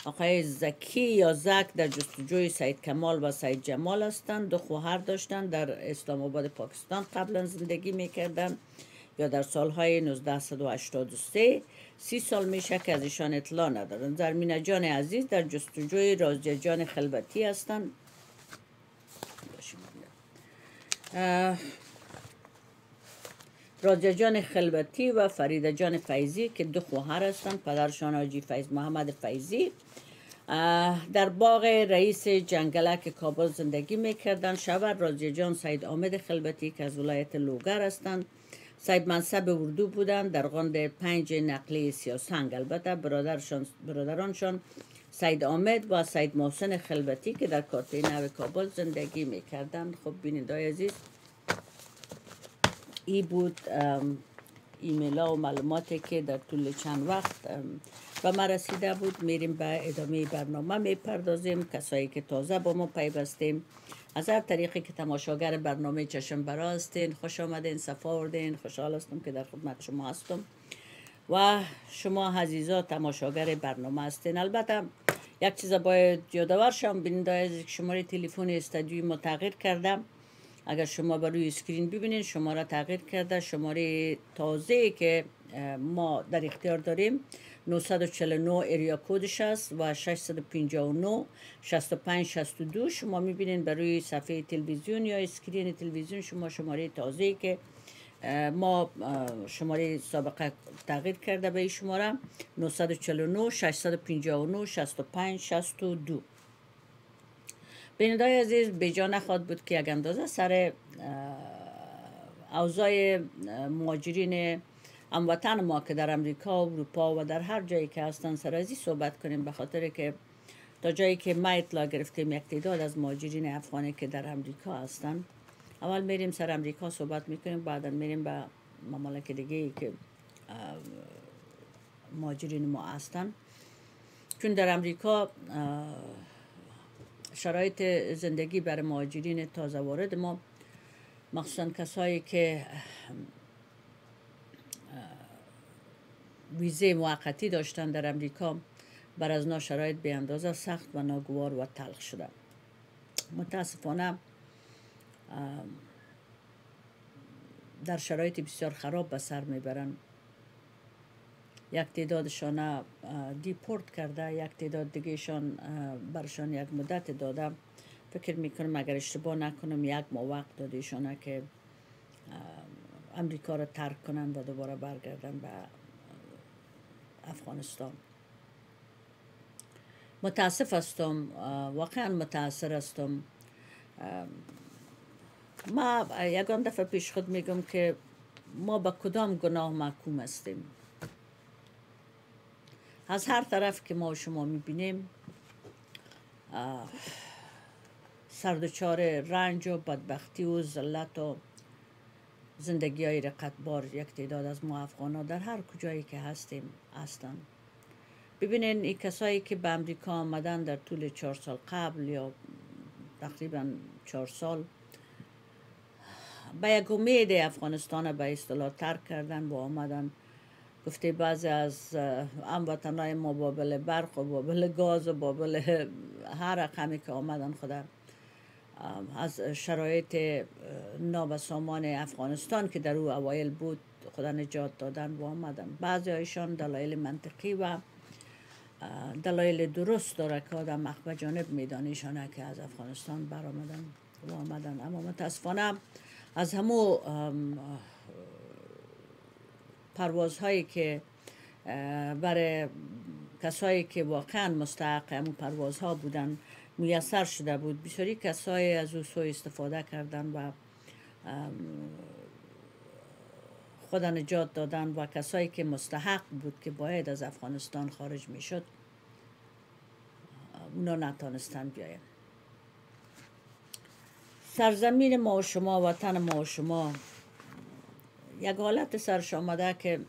آقای زکی یا زک در جستجوی سید کمال و سید جمال هستند. دو خواهر داشتند، در اسلام آباد پاکستان قبلا زندگی میکردند یا در سالهای 1983. 30 سال میشه که از ایشان اطلاع ندارند. زرمینه جان عزیز در جستجوی رازیه جان خلوتی هستند. رازیه جان خلوتی و فریده جان فیضی که دو خواهر هستند، پدرشان حاجی فیض محمد فیضی در باغ رئیس جنگلک کابل زندگی میکردند. شوهر رازیه جان سید آمد خلوتی که از ولایت لوگر هستند، سید منصب اردو بودند در غاند 5 نقلی سیاسنگ. البته برادرانشان سید آمد و سید محسن خلوتی که در کارته نو کابل زندگی میکردند. خب بینندای عزیز، ای بود ایمیل ها و معلوماتی که در طول چند وقت به ما رسیده بود. میریم به ادامه برنامه میپردازیم. کسایی که تازه با ما پیوستیم، از هر طریقی که تماشاگر برنامه چشم برا هستین، خوش آمدین، صفا آوردین. خوشحال هستم که در خدمت شما هستم و شما عزیزا تماشاگر برنامه هستین. البته یک چیز باید یادآور شم، بیننده شماره تلفن استودیوی ما تغییر کردم. اگر شما بر روی اسکرین ببینید شماره تغییر کرده. شماره تازه که ما در اختیار داریم 949 اریا کودش است و 659 65 62. شما میبینید بر روی صفحه تلویزیون یا اسکرین تلویزیون شما شماره تازه که ما شماره سابقه تغییر کرده به این شماره 949 659 65 62. بینندای عزیز، بجا نخواد بود که یک اندازه سر اوضاع مهاجرین هموطن ما که در امریکا و اروپا و در هر جایی که هستن سرازی صحبت کنیم، به خاطر که تا جایی که ما اطلاع گرفتیم یک تعداد از مهاجرین افغانی که در امریکا هستن. اول میریم سر امریکا صحبت میکنیم، بعدا میریم به ممالک دیگه ای که مهاجرین ما هستن. چون در امریکا شرایط زندگی برای مهاجرین تازه وارد ما مخصوصا کسایی که ویزه موقتی داشتن در امریکا بر از شرایط به اندازه سخت و ناگوار و تلخ شده. متاسفانه در شرایط بسیار خراب به سر میبرن. یک تعدادشان دیپورت کرده، یک تعداد دیگهشان برشان یک مدت داده. فکر میکنم اگر اشتباه نکنم 1 ماه وقت داده ایشانه که امریکا را ترک کنن و دوباره برگردن به افغانستان. متاسف هستم، واقعا متاثر هستم. ما یگان دفعه پیش خود میگم که ما به کدام گناه محکوم هستیم. از هر طرف که ما و شما میبینیم سردچار رنج و بدبختی و ذلت و زندگی های رقتبار یک تعداد از ما افغان ها در هر کجایی که هستیم هستن. ببینین این کسایی که به امریکا آمدن در طول 4 سال قبل یا تقریبا 4 سال به یک امید افغانستان به اصطلاح ترک کردن و آمدن. گفته بعضی از هموطنای ما بابل برق و بابل گاز و بابل هر رقمی که آمدن خدا از شرایط نابسامان افغانستان که در او اوایل بود خدا نجات دادن و آمدن. بعضی هایشان دلایل منطقی و دلایل درست داره که آدم به جانب میدانیشانه که از افغانستان برآمدن و آمدن. اما متاسفانه از همو پروازهایی که برای کسایی که واقعا مستحق همون پروازها بودن میسر شده بود، بسیاری کسایی از او سوء استفاده کردن و خدا نجات دادن و کسایی که مستحق بود که باید از افغانستان خارج میشد اونا نتانستن بیاین. سرزمین ما و شما، وطن ما و شما یک حالت سرش آمده که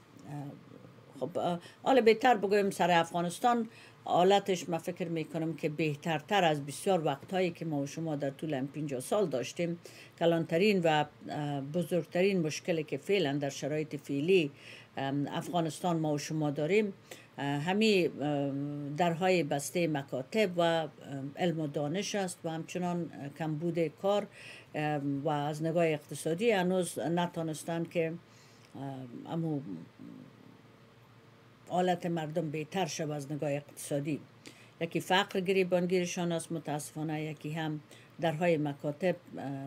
خب حالا بهتر بگویم سر افغانستان حالتش من فکر میکنم که بهترتر از بسیار وقتهایی که ما و شما در طول این 50 سال داشتیم. کلانترین و بزرگترین مشکلی که فعلا در شرایط فعلی افغانستان ما و شما داریم همی درهای بسته مکاتب و علم و دانش است و همچنان کمبود کار و از نگاه اقتصادی هنوز نتانستن که امو حالت مردم بهتر شد از نگاه اقتصادی. یکی فقر گریبانگیرشان است متاسفانه، یکی هم درهای مکاتب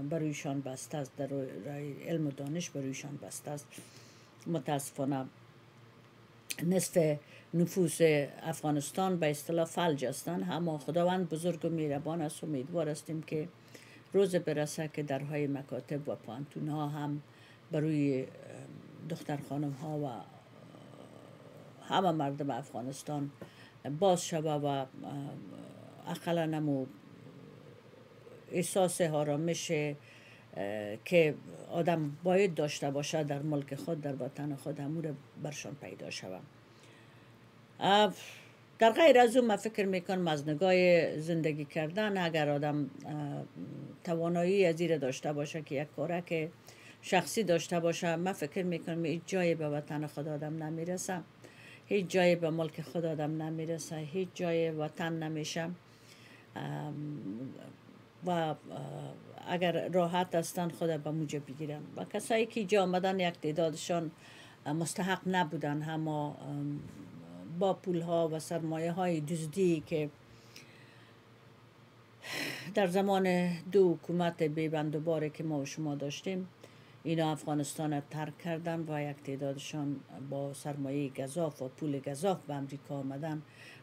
برویشان بسته است، در علم و دانش برویشان بسته است. متاسفانه نصف نفوس افغانستان به اصطلاح فلج هستند. اما خداوند بزرگ و مهربان است. امیدوار هستیم که روز برسه که درهای مکاتب و پانتون ها هم بروی دختر خانم ها و همه مردم افغانستان باز شوه و اقلا نمو احساس آرامش که آدم باید داشته باشه در ملک خود، در وطن خود، همون برشان پیدا شوه. در غیر از اون من فکر میکنم از نگاه زندگی کردن اگر آدم توانایی از این داشته باشه که یک کارک شخصی داشته باشه، من فکر میکنم هیچ جایی به وطن خود آدم نمیرسه، هیچ جایی به ملک خود آدم نمیرسه، هیچ جای وطن نمیشه. و اگر راحت هستن خود به موجه بگیرن. و کسایی که اینجا آمدن یک تعدادشان مستحق نبودن، اما با پول ها و سرمایه های دزدی که در زمان 2 حکومت بی‌بندوباره که ما و شما داشتیم اینا افغانستان ترک کردن و یک تعدادشان با سرمایه گزاف و پول گزاف به امریکا آمدن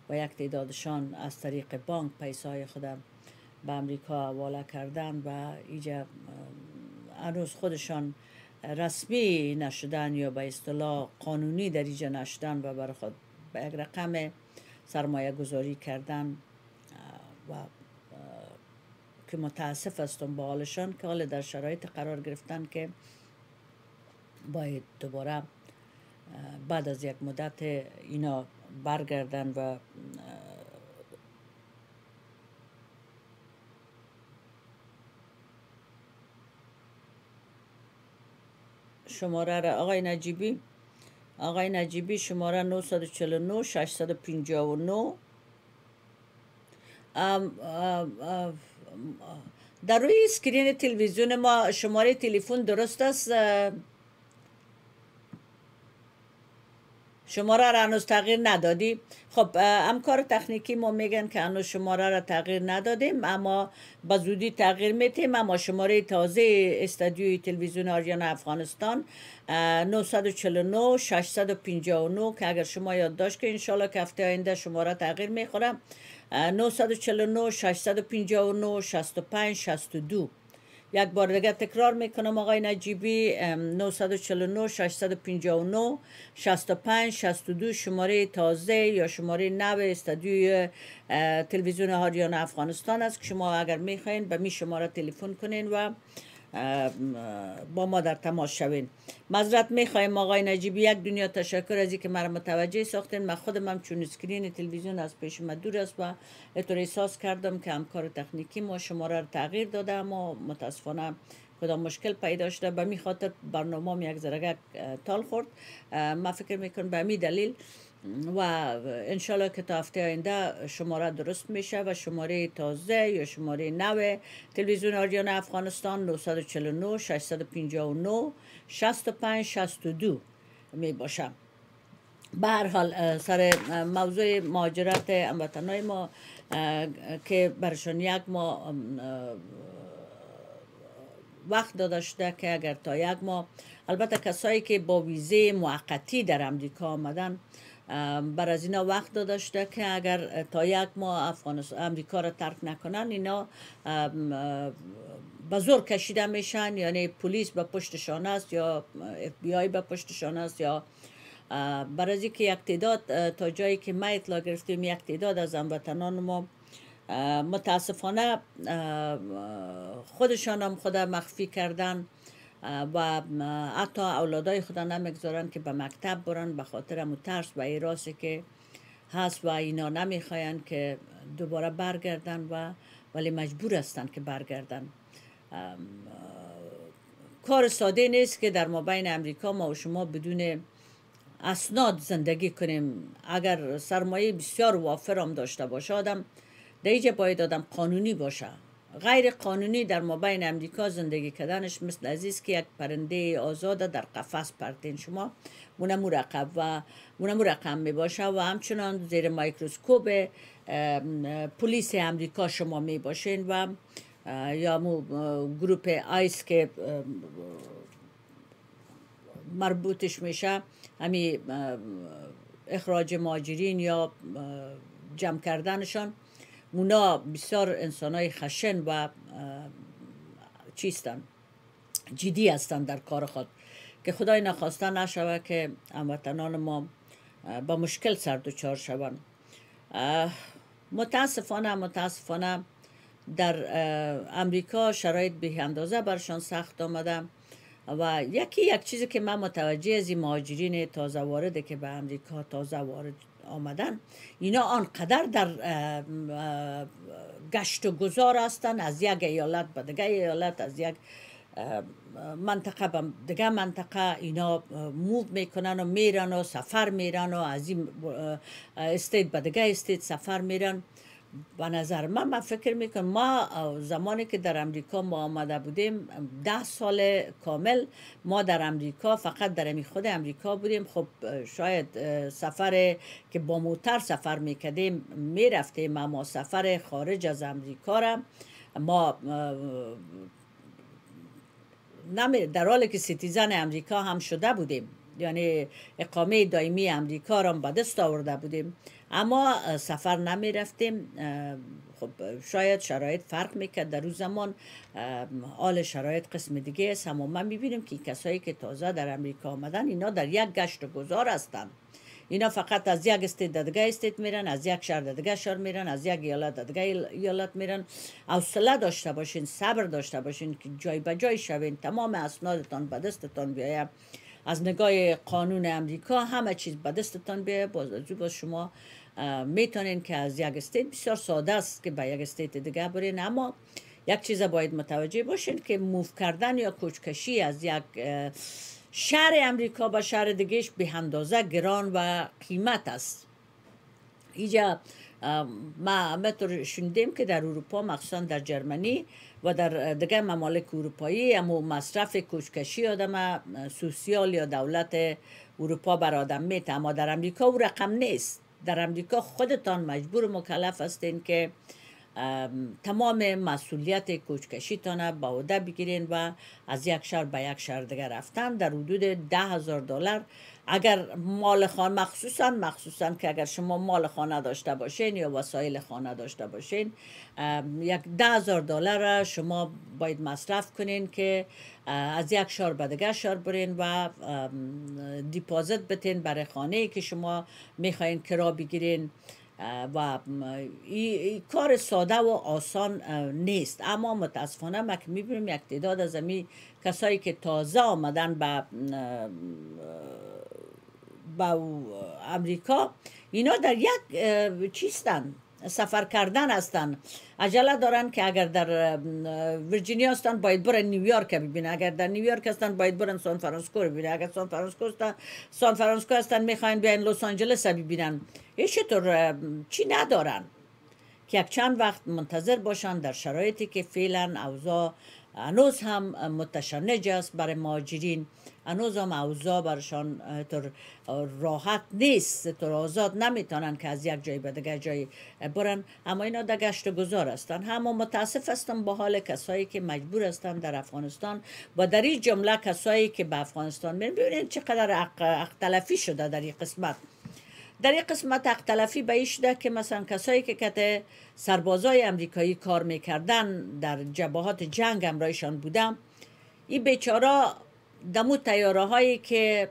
و یک تعدادشان از طریق بانک پیسای خود به امریکا حواله کردن و اینجا هنوز خودشان رسمی نشدن یا به اصطلاح قانونی در اینجا نشدن و برای خود به یک رقم سرمایه گذاری کردن و که متاسف هستم با حالشان که حال در شرایط قرار گرفتن که باید دوباره بعد از یک مدت اینا برگردن و شماره را آقای نجیبی شماره 949 659. در روی اسکرین تلویزیون ما شماره تلفن درست است؟ شماره را هنوز تغییر ندادی؟ خب همکار تکنیکی ما میگن که هنوز شماره را تغییر ندادیم، اما به زودی تغییر میتیم. اما شماره تازه استودیوی تلویزیون آریانا افغانستان 949 659 که اگر شما یادداشت که انشالله که هفته آینده شماره تغییر میخورم. 949 659 65 62. یک بار دیگه تکرار میکنم آقای نجیبی، 949 659 65 62 شماره تازه یا شماره نو استودیوی تلویزیون آریانا افغانستان است که شما اگر میخواین به می شماره تلفن کنین و با ما در تماس شوین. معذرت میخوایم آقای نجیبی، یک دنیا تشکر از اینکه مرا متوجه ساختین. من خودم هم چون اسکرین تلویزیون از پیش من دور است و اینطور احساس کردم که همکار تکنیکی ما شماره رو تغییر داده، اما متاسفانه کدام مشکل پیدا شده. به می خاطر برنامه یک ذره تال خورد. من فکر میکنم به می دلیل و انشالله که تا هفته آینده شماره درست میشه و شماره تازه یا شماره نو تلویزیون آریانا افغانستان 949 659 65 62 می باشه. به هر حال سر موضوع مهاجرت هموطنای ما که برشان یک ماه وقت داده شده که اگر تا یک ماه، البته کسایی که با ویزه موقتی در امریکا آمدن بر از اینا وقت داده شده که اگر تا یک ماه امریکا را ترک نکنن اینا به زور کشیده میشن، یعنی پلیس به پشتشان است یا FBI به پشتشان است، یا بر از اینکه یک تعداد تا جایی که ما اطلاع گرفتیم یک تعداد از هموطنان ما متاسفانه خودشان هم خود مخفی کردن و حتی اولادای خدا نمیگذارن که به مکتب برن به خاطر همون ترس و ایراسی که هست و اینا نمیخواین که دوباره برگردن و ولی مجبور هستن که برگردن. کار ساده نیست که در مابین امریکا ما و شما بدون اسناد زندگی کنیم. اگر سرمایه بسیار وافر هم داشته باشه آدم دیگه باید آدم قانونی باشه. غیر قانونی در مابین امریکا زندگی کردنش مثل عزیز که یک پرنده آزاد در قفس پرتین شما اونم مرقب و اونم رقم می باشه و همچنان زیر میکروسکوپ پلیس امریکا شما می باشین و یا گروپ آیس که مربوطش میشه همی اخراج مهاجرین یا جمع کردنشان. اونا بسیار انسانای خشن و چیستن، جدی هستن در کار خود که خدای نخواسته نشوه که هموطنان ما با مشکل سر دچار شوند. متاسفانه در امریکا شرایط به اندازه برشان سخت آمده و یک چیزی که من متوجه از این مهاجرین تازه وارده که به امریکا تازه وارد آمدن، اینا آنقدر در گشت و گذار هستن از یک ایالت به دیگه ایالت، از یک منطقه به دیگه منطقه اینا موو میکنن و میرن و سفر میرن و از این استیت به دیگه استیت سفر میرن. به نظر من فکر میکنم ما زمانی که در امریکا ما آمده بودیم 10 سال کامل ما در امریکا فقط در خود امریکا بودیم. خب شاید سفر که با موتر سفر میکردیم میرفتیم، اما سفر خارج از امریکا را ما در حالی که سیتیزن امریکا هم شده بودیم، یعنی اقامه دائمی امریکا را به دست آورده بودیم، اما سفر نمی رفتیم. خب شاید شرایط فرق میکرد در روز زمان، حال شرایط قسم دیگه است. اما من میبینیم که کسایی که تازه در امریکا آمدن اینا در یک گشت و گذار هستن. اینا فقط از یک استیت در دیگه استیت میرن، از یک شهر در دیگه شهر میرن، از یک ایالت در دیگه ایالت میرن. حوصله داشته باشین، صبر داشته باشین که جای به جای شوین، تمام اسنادتان به دستتان بیاید، از نگاه قانون امریکا همه چیز به دستتان بیاید. باز شما میتونین که از یک استیت بسیار ساده است که به یک استیت دیگه برین، اما یک چیز باید متوجه باشین که موو کردن یا کوچکشی از یک شهر امریکا با شهر دیگهش به اندازه گران و قیمت است. اینجا ما همطور شنیدیم که در اروپا مخصوصا در جرمنی و در دیگه ممالک اروپایی اما مصرف کوچکشی آدم سوسیال یا دولت اروپا بر آدم میته، اما در امریکا او رقم نیست. در امریکا خودتان مجبور مکلف هستین که تمام مسئولیت کوچکشیتان به عهده بگیرین و از یک شهر به یک شهر دیگر رفتن در حدود $10,000 اگر مال خانه مخصوصا که اگر شما مال خانه داشته باشین یا وسایل خانه داشته باشین یک $10,000 را شما باید مصرف کنین که از یک شهر به دیگر شهر برین و دیپازیت بتین برای خانه که شما میخواین کرا بگیرین و این کار ساده و آسان نیست. اما متاسفانه ما که میبینیم یک تعداد از امی کسایی که تازه آمدن به امریکا اینا در یک چیستن سفر کردن هستن، عجله دارن که اگر در ویرجینیا هستن باید برن نیویورک ببینن، اگر در نیویورک هستن باید برن سان فرانسیسکو ببینن، اگر سان فرانسیسکو هستن میخواین بیاین لس آنجلس ببینن. چطور چی ندارن که یک چند وقت منتظر باشن در شرایطی که فعلا اوضاع هنوز هم متشنج است برای مهاجرین، هنوز هم اوضاع برشان طور راحت نیست، طور آزاد نمیتونن که از یک جای به دیگر جای برن، اما اینا در گشت و گذار هستن. اما متاسف هستم با حال کسایی که مجبور هستن در افغانستان و در این جمله کسایی که به افغانستان میرن. ببینید چقدر اختلافی شده در این قسمت. در این قسمت اختلافی به این شده که مثلا کسایی که کت سربازای امریکایی کار میکردن در جبهات جنگ همراهشان بودم، این بیچاره دمو تیاره هایی که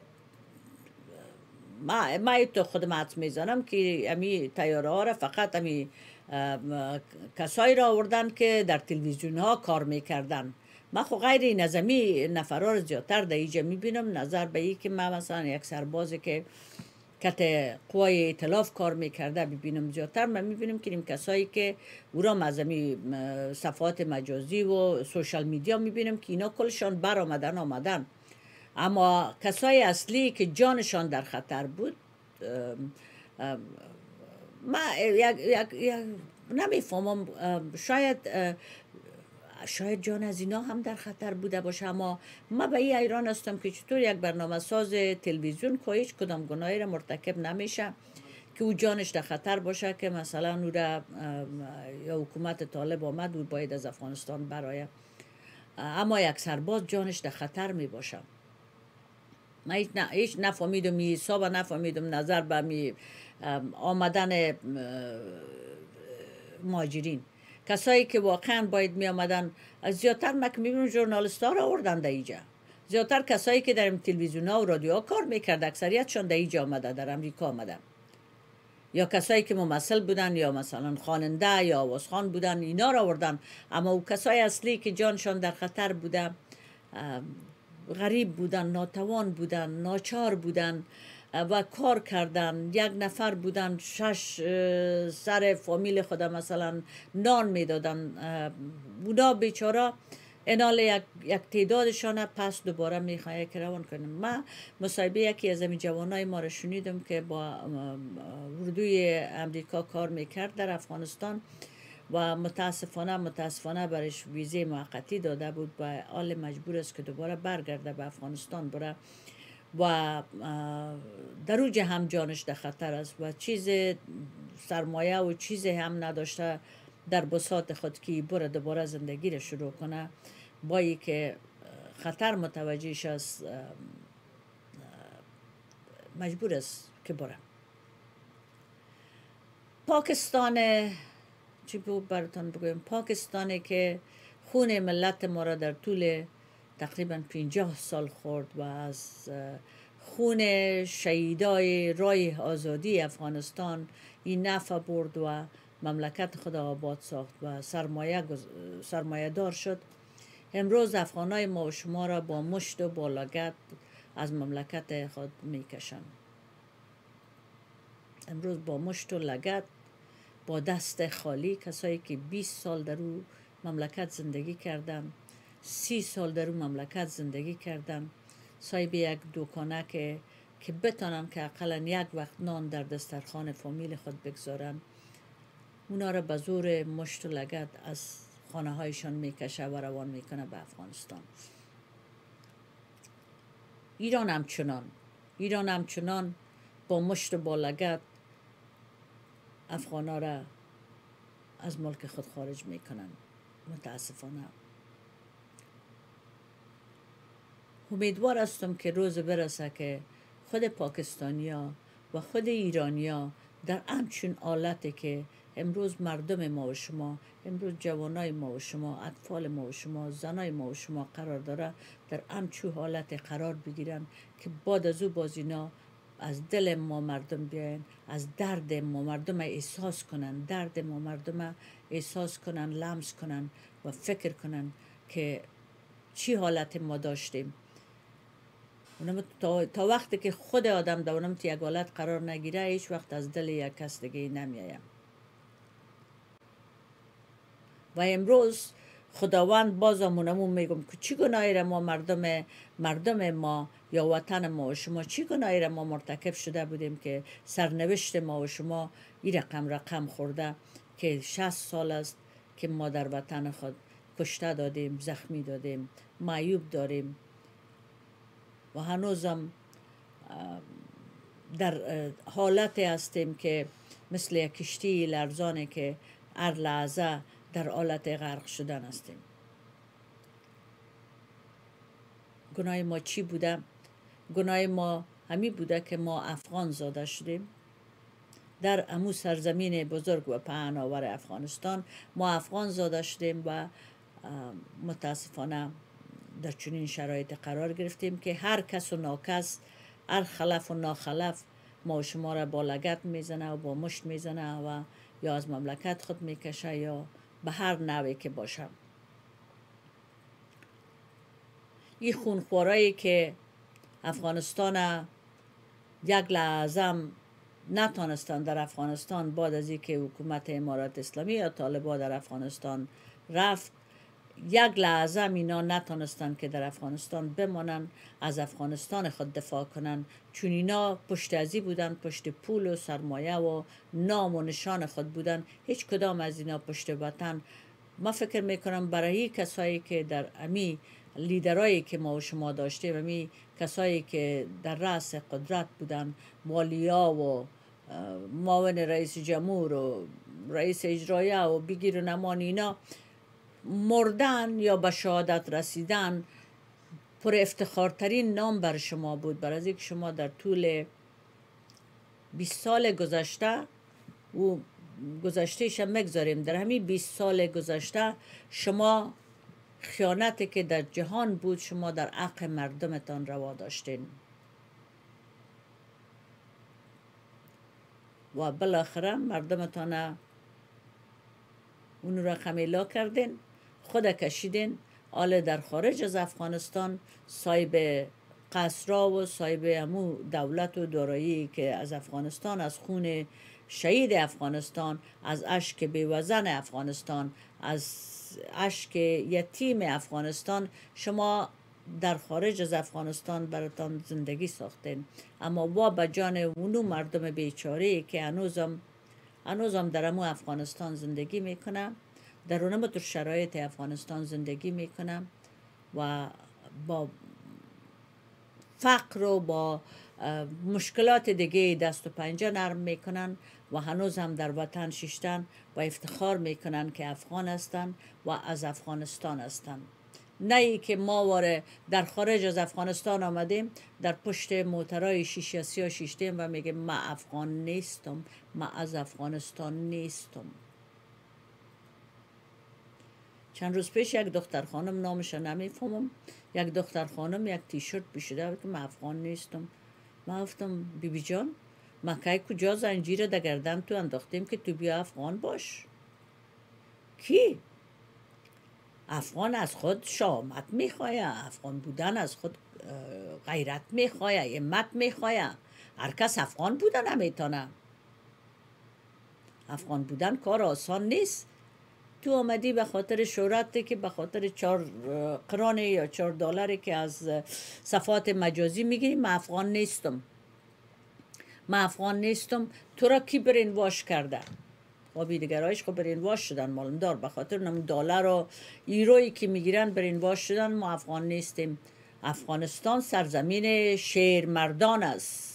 ما تو خودم حدس میزنم که امی تیاره ها را فقط امی کسایی را آوردن که در تلویزیون ها کار میکردن. ما خو غیر این از امی نفرها را زیادتر در اینجا میبینم، نظر به این که ما مثلا یک سربازی که کت قوای ائتلاف کار میکرده ببینم زیادتر. من میبینم که این کسایی که او را از صفحات مجازی و سوشال میدیا میبینم که اینا کلشان بر آمدن، اما کسای اصلی که جانشان در خطر بود ما نمیفهمم. شاید جان از اینا هم در خطر بوده باشه، اما ما به این حیران هستم که چطور یک برنامه ساز تلویزیون که هیچ کدام گناهی را مرتکب نمیشه که او جانش در خطر باشه که مثلا او را یا حکومت طالب آمد و باید از افغانستان برای، اما یک سرباز جانش در خطر می باشه. من هیچ نفهمیدم این حساب، نفهمیدم نظر به می آمدن مهاجرین، کسایی که واقعا باید می آمدن. زیادتر ما که میبینم ژورنالیست ها را آوردن در اینجا، زیادتر کسایی که در تلویزیون ها و رادیو ها کار میکرد اکثریتشون در اینجا آمده، در امریکا آمده، یا کسایی که ممثل بودن یا مثلا خواننده یا آوازخوان بودن اینا را آوردن. اما او کسای اصلی که جانشان در خطر بوده غریب بودن، ناتوان بودن، ناچار بودن و کار کردن. یک نفر بودن 6 سر فامیل خود مثلا نان میدادن، اونا بیچاره انال یک تعدادشان پس دوباره میخواه که روان کنیم. ما مصاحبه یکی از این جوانای ما را شنیدم که با اردوی امریکا کار میکرد در افغانستان و متاسفانه برش ویزه موقتی داده بود و حال مجبور است که دوباره برگرده به افغانستان بره و در اوج هم جانش در خطر است و چیز سرمایه و چیز هم نداشته در بساط خود که بره دوباره زندگی را شروع کنه، با ای که خطر متوجهش است مجبور است که بره. پاکستان چی بود براتون بگویم؟ پاکستانی که خون ملت ما را در طول تقریبا 50 سال خورد و از خون شهیدای رای آزادی افغانستان این نفع برد و مملکت خود آباد ساخت و سرمایه دار شد. امروز افغانای ما و شما را با مشت و با لگد از مملکت خود میکشند. امروز با مشت و لگد، با دست خالی، کسایی که 20 سال در او مملکت زندگی کردن، 30 سال در اون مملکت زندگی کردن، صاحب یک دکانه که بتانن که اقلا یک وقت نان در دسترخوان فامیل خود بگذارن، اونا را به زور مشت و لگد از خانه هایشان میکشه و روان میکنه به افغانستان. ایران همچنان با مشت و با لگد افغان ها را از ملک خود خارج میکنن. متاسفانه امیدوار هستم که روز برسه که خود پاکستانیا و خود ایرانیا در همچون حالتی که امروز مردم ما و شما، امروز جوانای ما و شما، اطفال ما و شما، زنای ما و شما قرار داره، در همچون حالت قرار بگیرن که بعد از او باز اینا از دل ما مردم بیاین، از درد ما مردم احساس کنن، درد ما مردم احساس کنن، لمس کنن و فکر کنن که چی حالت ما داشتیم. تا وقتی که خود آدم در اونم یک حالت قرار نگیره، هیچ وقت از دل یک کس دیگه نمیایم. و امروز خداوند بازمونمون میگم که چی گناهی را ما مردم ما یا وطن ما و شما چی گناهی را ما مرتکب شده بودیم که سرنوشت ما و شما این رقم خورده که 60 سال است که ما در وطن خود کشته دادیم، زخمی دادیم، معیوب داریم و هنوزم در حالتی هستیم که مثل یک کشتی لرزانه که هر لحظه در حالت غرق شدن هستیم. گناه ما چی بوده؟ گناه ما همی بوده که ما افغان زاده شدیم. در امو سرزمین بزرگ و پهناور افغانستان ما افغان زاده شدیم و متاسفانه در چنین شرایط قرار گرفتیم که هر کس و ناکس، هر خلف و ناخلف ما و شما را با لگد میزنه و با مشت میزنه و یا از مملکت خود میکشه یا به هر نوعی که باشه. این خونخوارایی که افغانستان یک لحظه نتانستن در افغانستان بعد از اینکه حکومت امارات اسلامی یا طالبان در افغانستان رفت، یک لحظه اینا نتانستن که در افغانستان بمانن، از افغانستان خود دفاع کنن، چون اینا پشت ازی بودن، پشت پول و سرمایه و نام و نشان خود بودن. هیچ کدام از اینا پشت وطن. ما فکر میکنم برای کسایی که در امی لیدرایی که ما و شما داشتیم، امی کسایی که در رأس قدرت بودن، والیا و معاون رئیس جمهور و رئیس اجرایه و بگیر و نمان، اینا مردن یا به شهادت رسیدن پر افتخارترین نام بر شما بود. برای از اینکه شما در طول 20 سال گذشته و گذشتهش هم مگذاریم، در همین 20 سال گذشته شما خیانتی که در جهان بود شما در حق مردمتان روا داشتین و بالاخره مردمتان اون رقم اعلا کردین، خود کشیدین. حالا در خارج از افغانستان صاحب قصرا و صاحب امو دولت و دارایی که از افغانستان، از خون شهید افغانستان، از اشک بیوزن افغانستان، از اشک یتیم افغانستان، شما در خارج از افغانستان براتان زندگی ساختین. اما وا به جان اونو مردم بیچاره که هنوزم در امو افغانستان زندگی میکنم، در اونم تو شرایط افغانستان زندگی میکنم و با فقر و با مشکلات دیگه دست و پنجه نرم میکنن و هنوز هم در وطن شیشتن و افتخار میکنن که افغان هستن و از افغانستان هستن. نه ای که ما واره در خارج از افغانستان آمدیم، در پشت موترهای شیشه سیاه شیشتیم و میگیم ما افغان نیستم، ما از افغانستان نیستم. چند روز پیش یک دختر خانم، نامش نمیفهمم، یک دختر خانم یک تیشرت بشده که من افغان نیستم. من گفتم بیبی جان، مکه کجا زنجیر در گردن تو انداختیم که تو بیا افغان باش؟ کی؟ افغان از خود شامت میخواه، افغان بودن از خود غیرت میخواه، همت میخواه. هر کس افغان بودن نمیتونه. افغان بودن کار آسان نیست. تو آمدی به خاطر شهرتی که به خاطر 4 قران یا 4 دلاری که از صفحات مجازی میگیری. من افغان نیستم، من افغان نیستم. تو را کی برین واش کرده؟ خب دیگرایش خب برین واش شدن معلوم دار، به خاطر نم دلار و ایرویی که میگیرن برین واش شدن. ما افغان نیستیم. افغانستان سرزمین شیر مردان است.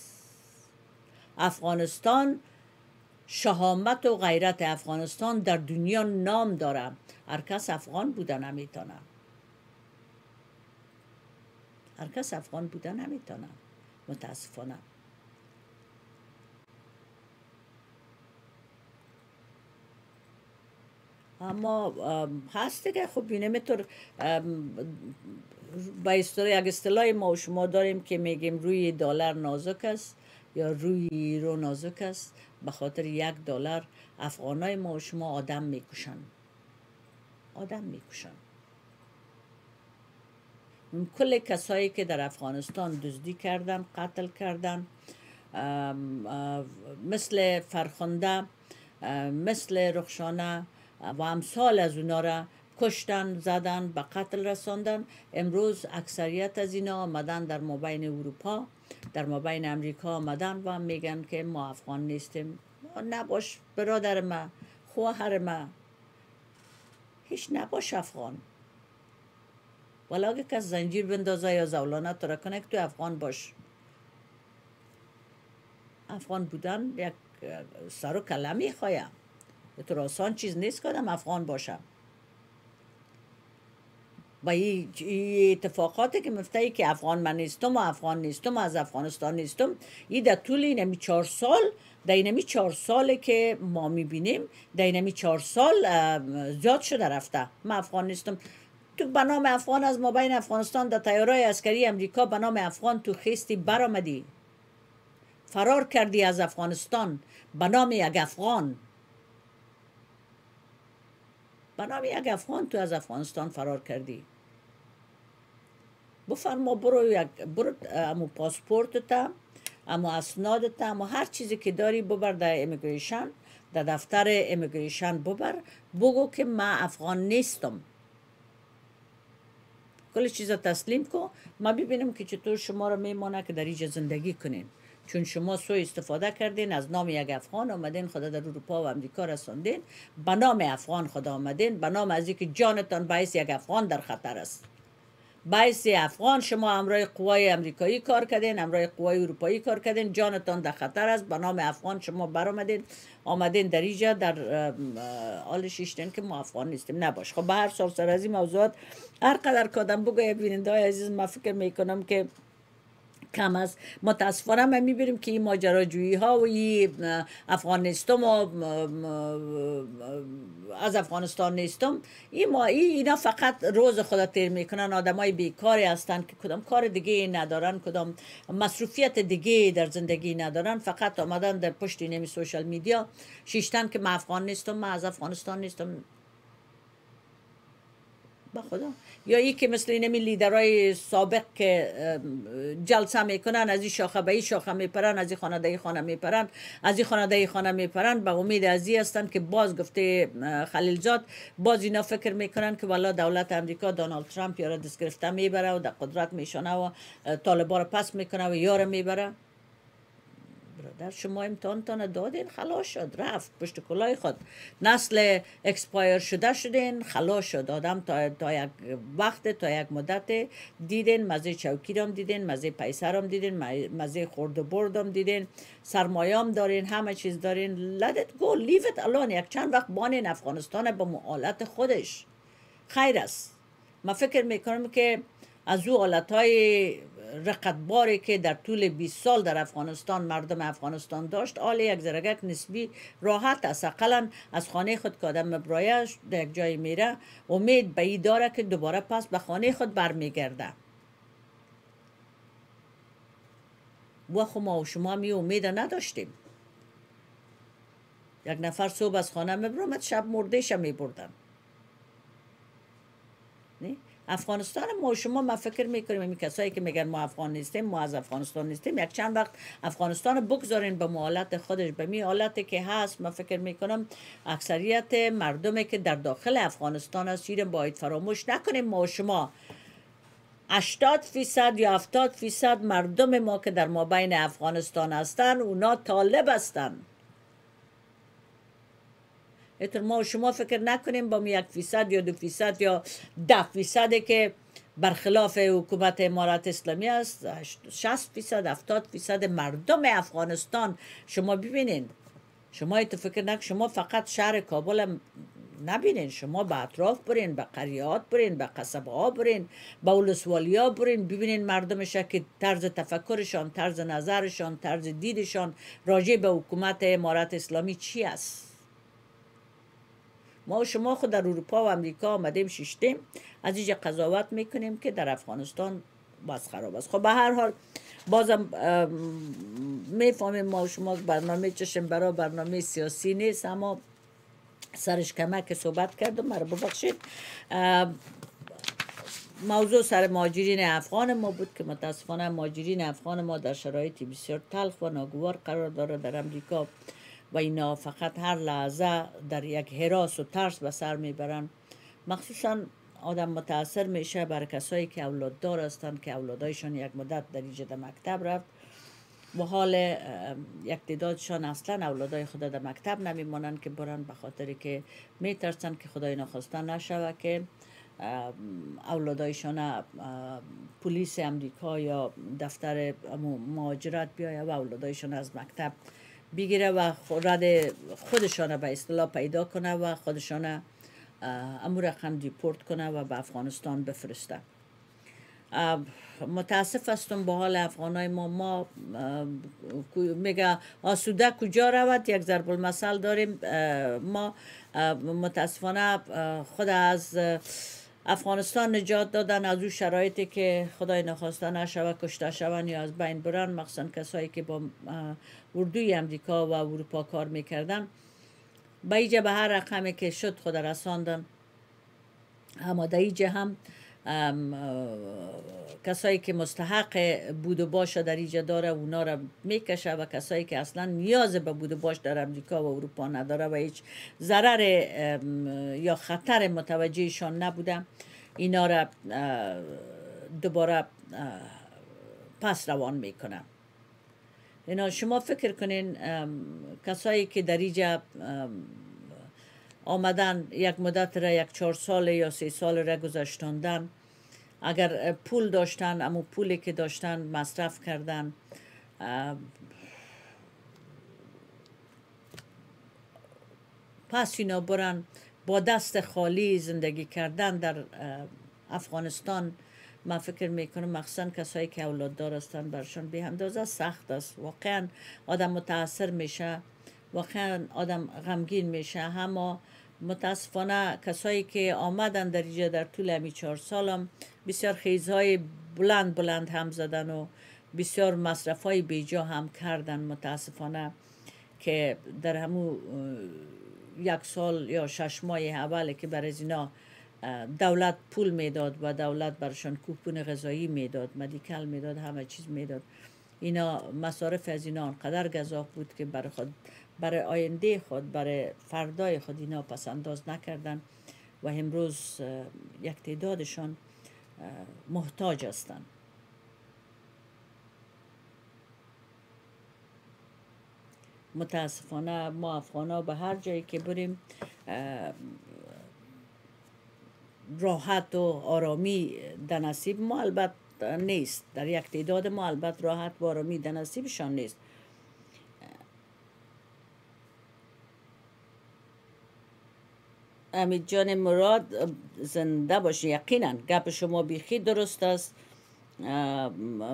افغانستان، شهامت و غیرت افغانستان در دنیا نام داره. هر کس افغان بوده نمیتونه، هر کس افغان بوده نمیتونه متاسفانه. اما هست دیگه. خب نمیتور به یک اصطلاح ما و شما داریم که میگیم روی دلار نازک است یا روی یورو نازک است. به خاطر 1 دلار افغانای ما و شما آدم میکشن، آدم میکشن. کل کسایی که در افغانستان دزدی کردن، قتل کردن، مثل فرخنده، مثل رخشانه و امثال از اونا را کشتن، زدن، به قتل رساندن. امروز اکثریت از اینا آمدن در مابین اروپا، در مابین امریکا آمدن و میگن که ما افغان نیستیم. نباش برادر ما، خواهر ما، هیچ نباش افغان. ولی اگه کس زنجیر بندازه یا زولانه تو را کنه که تو افغان باش. افغان بودن یک سر و کله میخوایم. تو آسان چیز نیست که آدم افغان باشم. با این اتفاقاتی که مفتایی که افغان من نیستم و افغان نیستم و از افغانستان نیستم، این در طول اینمی 4 سال، در اینمی 4 ساله که ما میبینیم، در اینمی 4 سال زیاد شده رفته. من افغان نیستم. تو به نام افغان از ما بین افغانستان در طیاره‌های عسکری امریکا به نام افغان تو خیستی برآمدی، فرار کردی از افغانستان به نام یک افغان. به نام یک افغان تو از افغانستان فرار کردی. بفرما برو امو پاسپورتت، امو اسنادت، امو هر چیزی که داری ببر در امیگریشن، در دفتر امیگریشن ببر، بگو که من افغان نیستم. کل چیزا تسلیم کن. ما ببینم که چطور شما را میمانه که در اینجا زندگی کنین. چون شما سوء استفاده کردین از نام یک افغان، آمدین خدا در اروپا و امریکا رساندین، به نام افغان خدا آمدین، به نام از اینکه جانتان باعث یک افغان در خطر است. باعث افغان شما همراه قوای امریکایی کار کردین، همراه قوای اروپایی کار کردین، جانتان در خطر است. به نام افغان شما برآمدین، آمدین در اینجا در حال شیشتین که ما افغان نیستیم. نباش. خب به هر سال سر از این موضوعات هر قدر کادم بگوی بیننده های عزیز، ما فکر میکنم که کم است. متاسفانه ما میبینیم که این ماجراجویی ها و این افغان نیستم و از افغانستان نیستم، اینا فقط روز خدا تیر میکنن. آدمای بیکاری هستن که کدام کار دیگه ندارن، کدام مصروفیت دیگه در زندگی ندارن، فقط آمدن در پشت اینمی سوشال میدیا شیشتن که من افغان نیستم، من از افغانستان نیستم. با خدا. یا ای که مثل اینمی لیدرهای سابق که جلسه میکنن، از این شاخه به این شاخه میپرن، از این خانه به این خانه میپرن، از این خانه به این خانه میپرن، به امید از این هستن که باز گفته خلیلزاد، باز اینا فکر میکنن که والا دولت امریکا دونالد ترامپ یارو دست گرفته میبره و در قدرت میشانه و طالبان رو پس میکنه و یارو میبره. برادر شما امتحانتان دادین، خلاص شد، رفت پشت کلاه خود. نسل اکسپایر شده شدین، خلاص شد. آدم تا یک وقت، تا یک مدت دیدین مزه چوکی رام دیدین، مزه پیسه رام دیدین، مزه خورد و بردم دیدین، سرمایام دارین، همه چیز دارین. let it go, leave it alone. یک چند وقت بانین افغانستان به حالت خودش. خیر است. من فکر میکنم که از او حالتهای رقتباری که در طول 20 سال در افغانستان مردم افغانستان داشت، آل یک زرگک نسبی راحت است. اقلا از خانه خود که آدم مبرایش در یک جای میره، امید به این داره که دوباره پس به خانه خود برمیگرده. و خب ما و شما می امید نداشتیم. یک نفر صبح از خانه مبرامد، شب مردهش می بردن. افغانستان ما شما ما فکر میکنیم این کسایی که میگن ما افغان نیستیم، ما از افغانستان نیستیم، یک چند وقت افغانستان بگذارین به حالت خودش، به می حالتی که هست. ما فکر میکنم اکثریت مردمی که در داخل افغانستان هست باید فراموش نکنیم. ما شما 80% یا 70% مردم ما که در مابین افغانستان هستن اونا طالب هستن. اتر ما شما فکر نکنیم با 1% یا 2% یا 10% که برخلاف حکومت امارت اسلامی است. 60% 70% مردم افغانستان شما ببینید. شما فکر نکنید شما فقط شهر کابل هم نبینین، شما به اطراف برین، به قریات برین، به قصبه ها برین، به ولسوالی ها برین، ببینین مردمش که طرز تفکرشان، طرز نظرشان، طرز دیدشان راجع به حکومت امارت اسلامی چی است. ما و شما خود در اروپا و امریکا آمدیم ششتیم، از اینجا قضاوت میکنیم که در افغانستان باز خراب است. خب به هر حال بازم میفهمیم ما و شما برنامه چشم برای برنامه سیاسی نیست، اما سرش کمک صحبت کردم، مرا ببخشید. موضوع سر مهاجرین افغان ما بود که متاسفانه مهاجرین افغان ما در شرایطی بسیار تلخ و ناگوار قرار داره در امریکا و اینا فقط هر لحظه در یک هراس و ترس به سر میبرن. مخصوصا آدم متاثر میشه برای کسایی که اولاددار هستند که اولادایشان یک مدت در اینجا در مکتب رفت و حال یک تعدادشان اصلا اولادای خود در مکتب نمیمانن که برن، به خاطر که میترسن که خدای نخواسته نشوه که اولادایشان پلیس امریکا یا دفتر مهاجرت بیایه و اولادایشان از مکتب بگیره و رد خودشان به اصطلاح پیدا کنه و خودشان امور رقم دیپورت کنه و به افغانستان بفرسته. متاسف هستم با حال افغانای ما میگه آسوده کجا رود، یک ضرب المثل داریم. ما متاسفانه خود از افغانستان نجات دادن از اون شرایطی که خدای نخواسته نشوه کشته شون یا از بین برن، مخصوصا کسایی که با اردوی امریکا و اروپا کار میکردن، به ایجا به هر رقمی که شد خود رساندن. اما در ایجا هم کسایی که مستحق بود و باش در ایجا داره اونا را میکشه و کسایی که اصلا نیاز به بود و باش در امریکا و اروپا نداره و هیچ ضرر یا خطر متوجهشان نبوده، اینا را دوباره پس روان میکنه. اینا شما فکر کنین کسایی که در اینجا آمدن یک مدت را 4 سال یا 3 سال را گذاشتندن، اگر پول داشتن اما پولی که داشتن مصرف کردن، پس اینا برن با دست خالی زندگی کردن در افغانستان. من فکر میکنم مخصوصا کسایی که اولاددار هستن برشان به اندازه سخت است. واقعا آدم متاثر میشه، واقعا آدم غمگین میشه. اما متاسفانه کسایی که آمدن در اینجا در طول همی 4 سالم بسیار خیزهای بلند هم زدن و بسیار مصرفهای بیجا هم کردن. متاسفانه که در همون 1 سال یا 6 ماه اول که برای اینا دولت پول میداد و دولت برشان کوپون غذایی میداد، مدیکل میداد، همه چیز میداد، اینا مصارف از اینا انقدر گزاف بود که برای آینده خود، برای فردای خود اینا پس انداز نکردن و امروز یک تعدادشان محتاج هستند. متاسفانه ما افغانا به هر جایی که بریم راحت و آرامی در نصیب ما البته نیست. در یک تعداد ما البته راحت و آرامی در نصیبشان نیست. امید جان مراد زنده باشه. یقینا گپ شما بیخی درست است.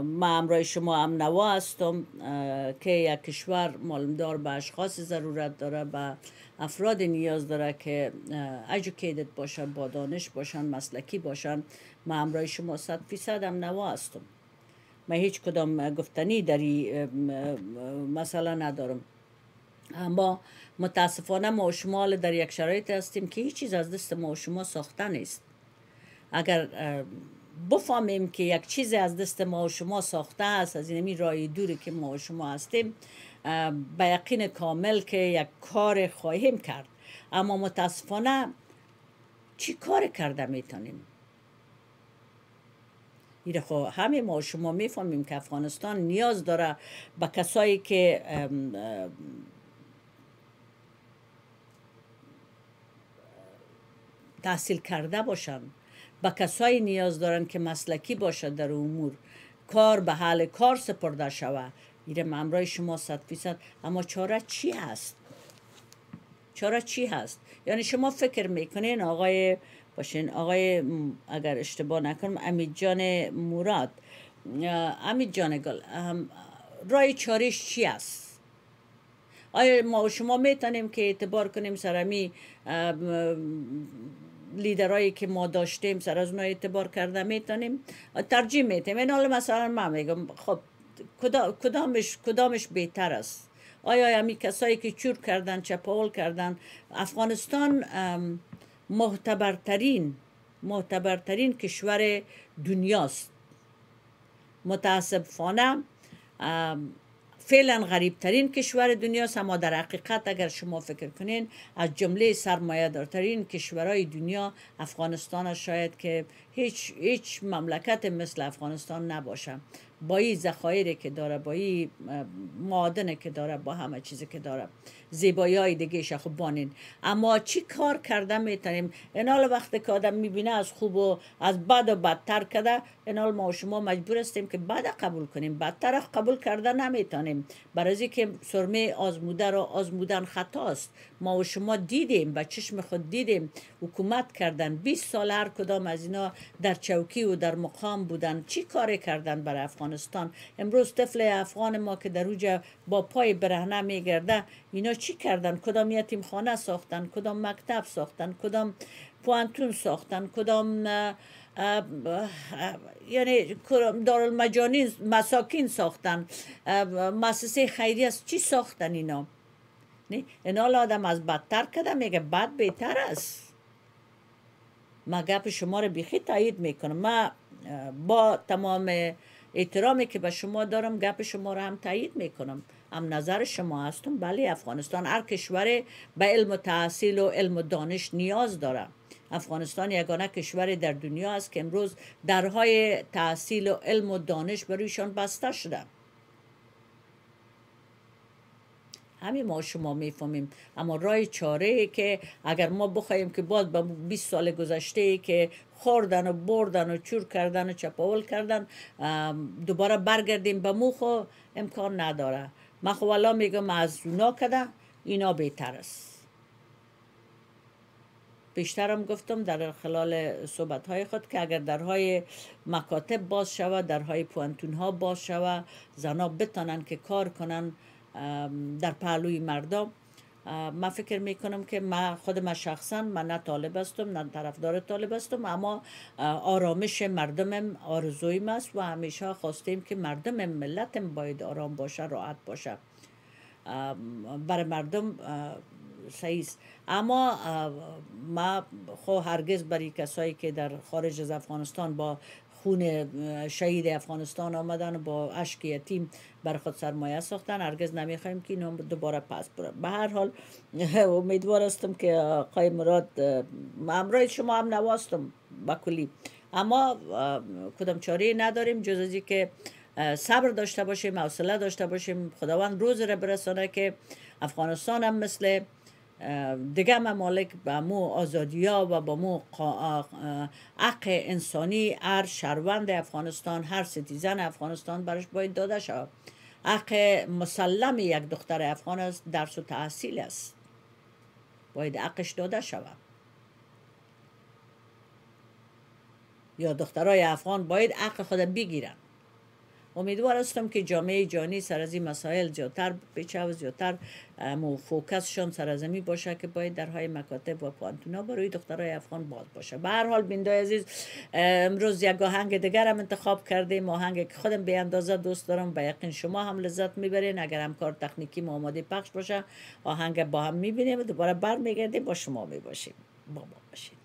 ما همراه شما هم نوا هستم که یک کشور معلومدار به اشخاص ضرورت داره، به افراد نیاز داره که educated باشن، با دانش باشن، مسلکی باشن. ما همراه شما 100% هم نوا هستم. من هیچ کدام گفتنی در این مسئله ندارم. اما متاسفانه ما و شما در یک شرایط هستیم که هیچ چیز از دست ما و شما ساخته نیست. اگر بفهمیم که یک چیز از دست ما و شما ساخته است، از این راه دوری که ما و شما هستیم، به یقین کامل که یک کار خواهیم کرد. اما متاسفانه چی کار کرده میتونیم؟ ایره خب همه ما و شما میفهمیم که افغانستان نیاز داره به کسایی که تحصیل کرده باشن، به کسایی نیاز دارن که مسلکی باشد در امور، کار به حال کار سپرده شود. ایره امرای شما 100%. اما چاره چی هست؟ چاره چی هست؟ یعنی شما فکر میکنین آقای باشین، آقای اگر اشتباه نکنم امید جان مراد، امید جان گل، راه چارش چی است؟ آیا ما و شما میتونیم که اعتبار کنیم سر امی لیدرایی که ما داشتیم، سر از اونها اعتبار کرده میتونیم؟ ترجیح میتیم. این حالا مثلا من میگم خب کدامش بهتر است؟ آیا همی کسایی که چور کردن، چپاول کردن؟ افغانستان معتبرترین کشور دنیاست. متاسفانه فعلا غریبترین کشور دنیاست، اما در حقیقت اگر شما فکر کنین از جمله سرمایه دارترین کشورهای دنیا افغانستان شاید که هیچ مملکت مثل افغانستان نباشه، با این ذخایر که داره، با این معادن که داره، با همه چیزی که داره، زیبایی های دیگه خب بانین. اما چی کار کرده میتونیم؟ اینال وقتی که آدم میبینه از خوب و از بد و بدتر کده، اینال ما و شما مجبور هستیم که بد قبول کنیم، بدتر قبول کرده نمیتونیم، برای که سرمه آزموده را آزمودن خطاست. ما و شما دیدیم، به چشم خود دیدیم حکومت کردن، 20 سال هر کدام از اینا در چوکی و در مقام بودن، چی کار کردن برای افغانستان؟ امروز طفل افغان ما که در اوجا با پای برهنه میگرده، اینا چی کردن؟ کدام یتیم خانه ساختن، کدام مکتب ساختن، کدام پوانتون ساختن، کدام یعنی دارالمجانین مساکین ساختن، مؤسسه خیریه چی ساختن اینا؟ اینا آدم از بدتر کده میگه بد بهتر است. ما گپ شما رو بیخی تایید میکنم، ما با تمام احترامی که به شما دارم گپ شما رو هم تایید میکنم، هم نظر شما هستم. بله افغانستان هر کشور به علم و تحصیل و علم و دانش نیاز داره. افغانستان یگانه کشور در دنیا است که امروز درهای تحصیل و علم و دانش برویشان بسته شده. همین ما شما میفهمیم. اما راه چاره که اگر ما بخوایم که باز به 20 سال گذشته که خوردن و بردن و چور کردن و چپاول کردن دوباره برگردیم به موخو، امکان نداره. من خب والا میگم از اونا کده اینا بهتر است. بیشترم گفتم در خلال صحبت‌های خود که اگر درهای مکاتب باز شود، درهای پوانتون‌ها باز شود، زنها بتانن که کار کنن در پهلوی مردم. من فکر میکنم که خودم شخصا من نه طالب هستم نه طرفدار طالب هستم، اما آرامش مردمم آرزویم است و همیشه خواستیم که مردمم ملتم باید آرام باشه، راحت باشه، برای مردم صحیح است. اما ما خو هرگز برای کسایی که در خارج از افغانستان با خون شهید افغانستان آمدن و با اشک یتیم بر خود سرمایه ساختن، هرگز نمیخوایم که اینو دوباره پس برن. به هر حال امیدوار هستم که آقای مراد امروز شما هم نواستم با کلی، اما کدام چاره نداریم جز از که صبر داشته باشیم، حوصله داشته باشیم. خداوند روز را برسانه که افغانستان هم مثل دیگه ممالک با مو آزادیا و با مو حق انسانی هر شهروند افغانستان، هر سیتیزن افغانستان برش باید داده شود. حق مسلم یک دختر افغان است، درس و تحصیل است، باید حقش داده شود. یا دخترای افغان باید حق خود بگیرن. امیدوار هستم که جامعه جهانی سر از این مسائل زیادتر بچه و زیادتر فوکسشان سر از می باشه که باید درهای مکاتب و پوانتونا برای دخترای افغان باز باشه. به هر حال بینده عزیز، امروز یک آهنگ دیگر هم انتخاب کردیم، آهنگ که خودم به اندازه دوست دارم، به یقین شما هم لذت میبرین. اگر هم کار تکنیکی ما آماده پخش باشه آهنگ با هم میبینیم و دوباره برمیگردیم با شما میباشیم. با ما باشید.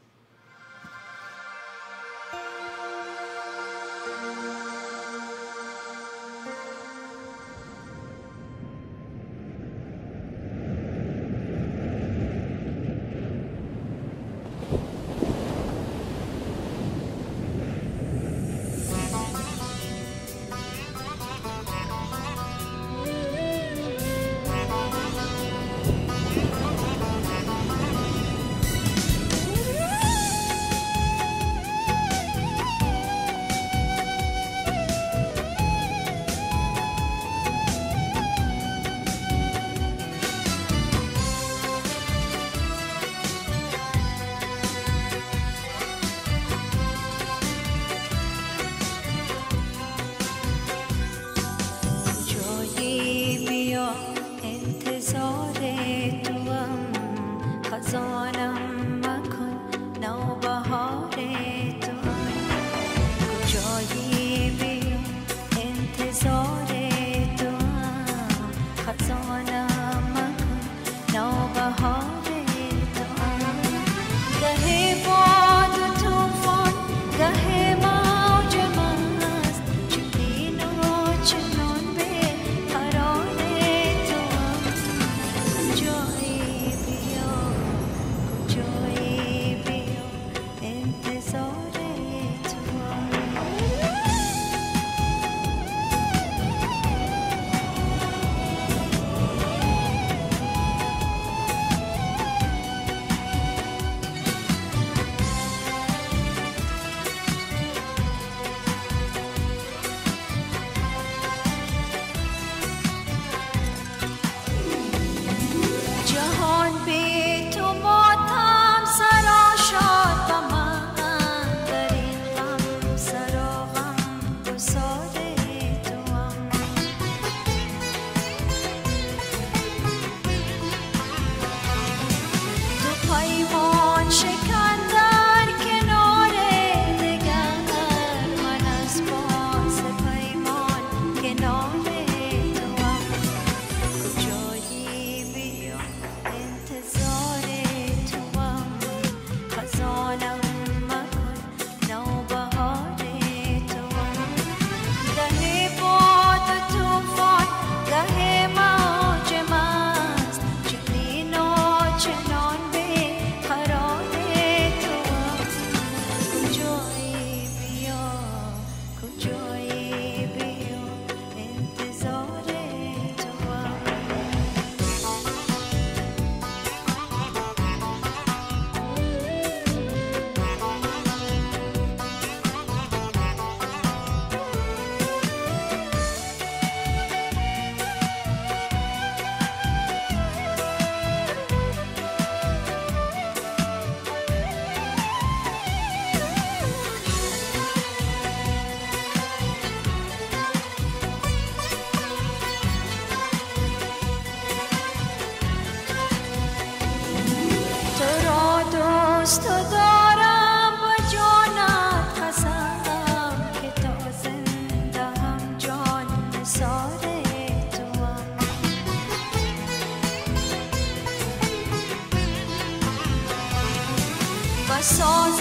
ساز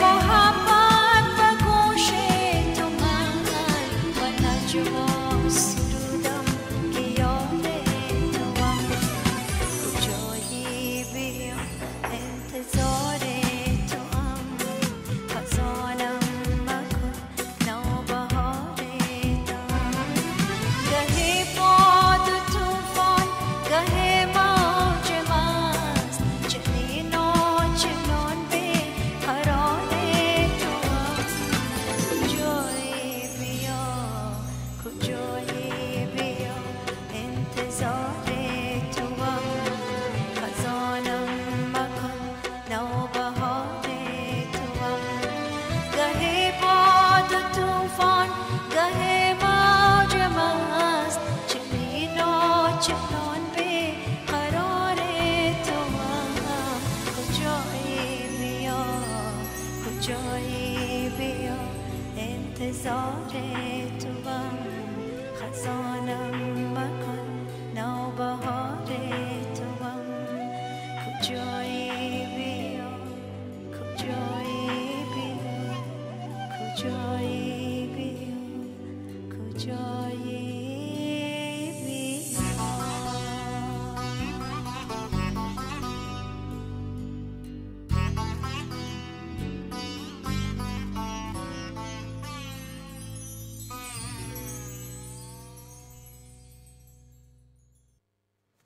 محبت به گوش تو من و نجوا سرودم که یاد تو هم کجایی بیا انتظار تو هم خزانم مکن نوبهار تو هم گهی باد و توفان گهی موج مست چنین و چنان به قرار تو هم کجایی بیا کجایی بیا انتظار تو هم خزانم مکن نوبهار تو هم گهی باد و توفان گهی موج مست چنین و چنان به قرار تو هم کجایی بیا کجایی بیا انتظار تو هم خزانم مکن نوبهار تو هم کجایی بیا کجایی بیا کجایی بیا کجایی بیا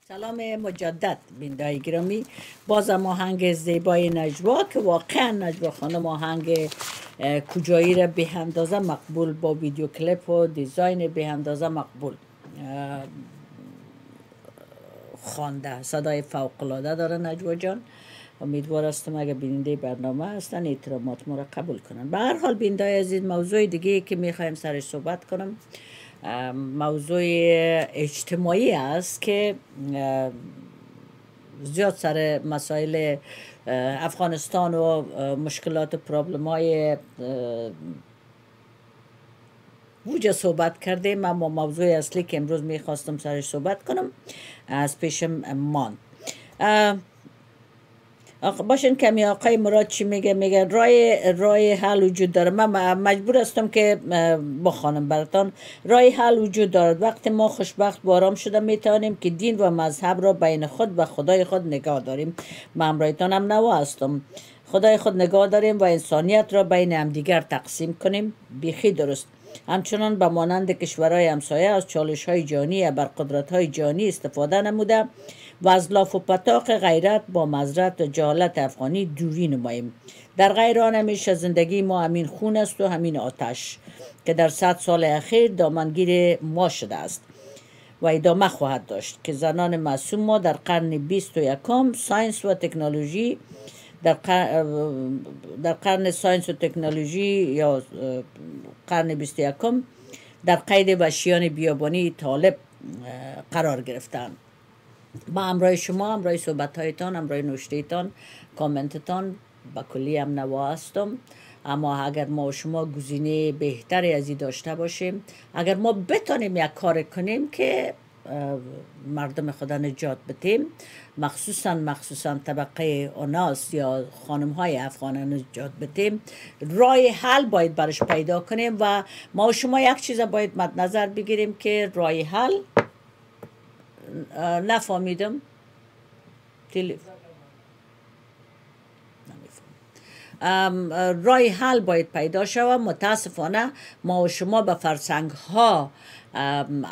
سلام مجدد بینندگان گرامی. بازم آهنگ زیبای نجوا که واقعا نجوا خانم آهنگ کجایی را به اندازه مقبول با ویدیو کلیپ و دیزاین به اندازه مقبول خوانده. صدای فوق العاده داره نجوا جان. امیدوار هستم اگر بیننده برنامه هستن احترامات ما را قبول کنن. به هر حال بیننده عزیز، موضوع دیگه که میخوایم سرش صحبت کنم موضوع اجتماعی است که زیاد سر مسائل افغانستان و مشکلات و پرابلم های وجه صحبت کردیم، اما موضوع اصلی که امروز میخواستم سرش صحبت کنم از پیشم ماند. باشین کمی آقای مراد چی میگه رای حل وجود داره. من مجبور هستم که بخوانم براتان. رای حل وجود دارد. وقتی ما خوشبخت و آرام شده میتوانیم که دین و مذهب را بین خود و خدای خود نگاه داریم. من همراهتان هم نوا هستم. خدای خود نگاه داریم و انسانیت را بین همدیگر تقسیم کنیم. بیخی درست. همچنان به مانند کشورهای همسایه از چالش های جانی یا بر قدرت های جانی استفاده نموده و از لاف و پتاق غیرت با مزرعت و جهالت افغانی دوری نماییم. در غیر آن همیشه زندگی ما همین خون است و همین آتش که در 100 سال اخیر دامنگیر ما شده است و ادامه خواهد داشت که زنان معصوم ما در قرن 21 ساینس و تکنولوژی در قرن ساینس و تکنولوژی یا قرن 21 در قید وحشیان بیابانی طالب قرار گرفتند. ما همراه شما، همراه صحبت‌هایتان، همراه نوشته‌تان، کامنتتان با کلی هم نوا هستم. اما اگر ما و شما گزینه بهتری از این داشته باشیم، اگر ما بتانیم یک کار کنیم که مردم خدا نجات بدیم، مخصوصا طبقه آناس یا خانم‌های افغان نجات بدیم، رای حل باید برش پیدا کنیم و ما و شما یک چیز باید مد نظر بگیریم که رای حل نفهمیدم رای حل باید پیدا شود. متاسفانه ما و شما به فرسنگ ها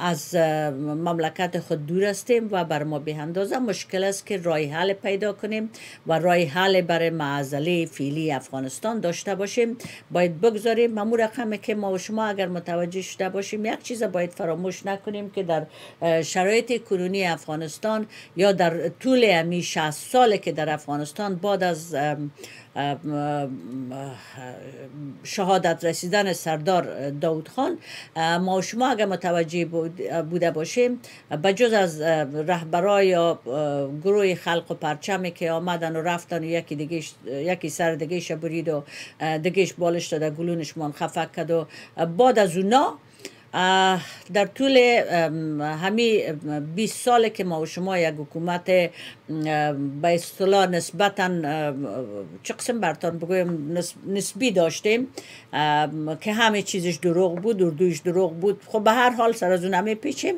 از مملکت خود دور هستیم و بر ما به اندازه مشکل است که رای حل پیدا کنیم و رای حل برای معضله فعلی افغانستان داشته باشیم. باید بگذاریم همون رقمی که ما و شما اگر متوجه شده باشیم، یک چیز باید فراموش نکنیم که در شرایط کنونی افغانستان یا در طول همی 60 ساله که در افغانستان بعد از شهادت رسیدن سردار داود خان، ما و شما اگر متوجه بوده باشیم، بجز از رهبرای یا گروه خلق و پرچمی که آمدن و رفتن و یکی سر دیگهش برید و دیگهش بالش داده گلونش من خفک کرد و بعد از اونا در طول همین 20 ساله که ما و شما یک حکومت به اصطلاح نسبتاً چه قسم برتان بگویم نسبی داشتیم که همه چیزش دروغ بود، اردویش دروغ بود. خب به هر حال سر از اون همه پیچیم.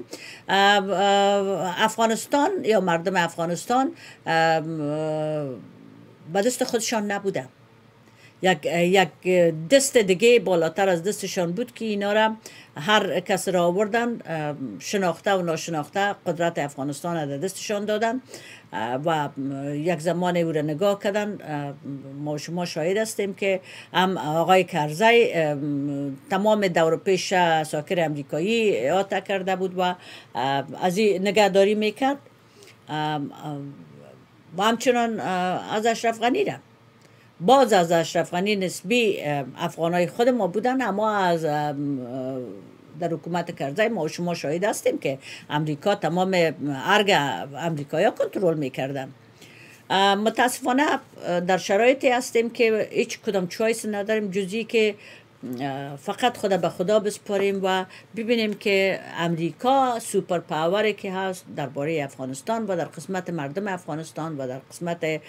افغانستان یا مردم افغانستان به دست خودشان نبودن. یک دست دیگه بالاتر از دستشان بود که اینا را هر کس را آوردن، شناخته و ناشناخته قدرت افغانستان را در دستشان دادن و یک زمان او را نگاه کردن. ما شما شاهد هستیم که هم آقای کرزی تمام دور پیش ساکر امریکایی احاطه کرده بود و از این نگهداری میکرد و همچنان از اشرف غنی را. باز از اشرف غنی نسبی افغانای خود ما بودن، اما از در حکومت کرزی ما و شما شاهد هستیم که امریکا تمام ارگ امریکایی کنترل میکردن. متاسفانه در شرایطی هستیم که هیچ کدام چویس نداریم جزی که فقط خدا به خدا بسپاریم و ببینیم که امریکا سوپر پاوری که هست درباره افغانستان و در قسمت مردم افغانستان و در قسمت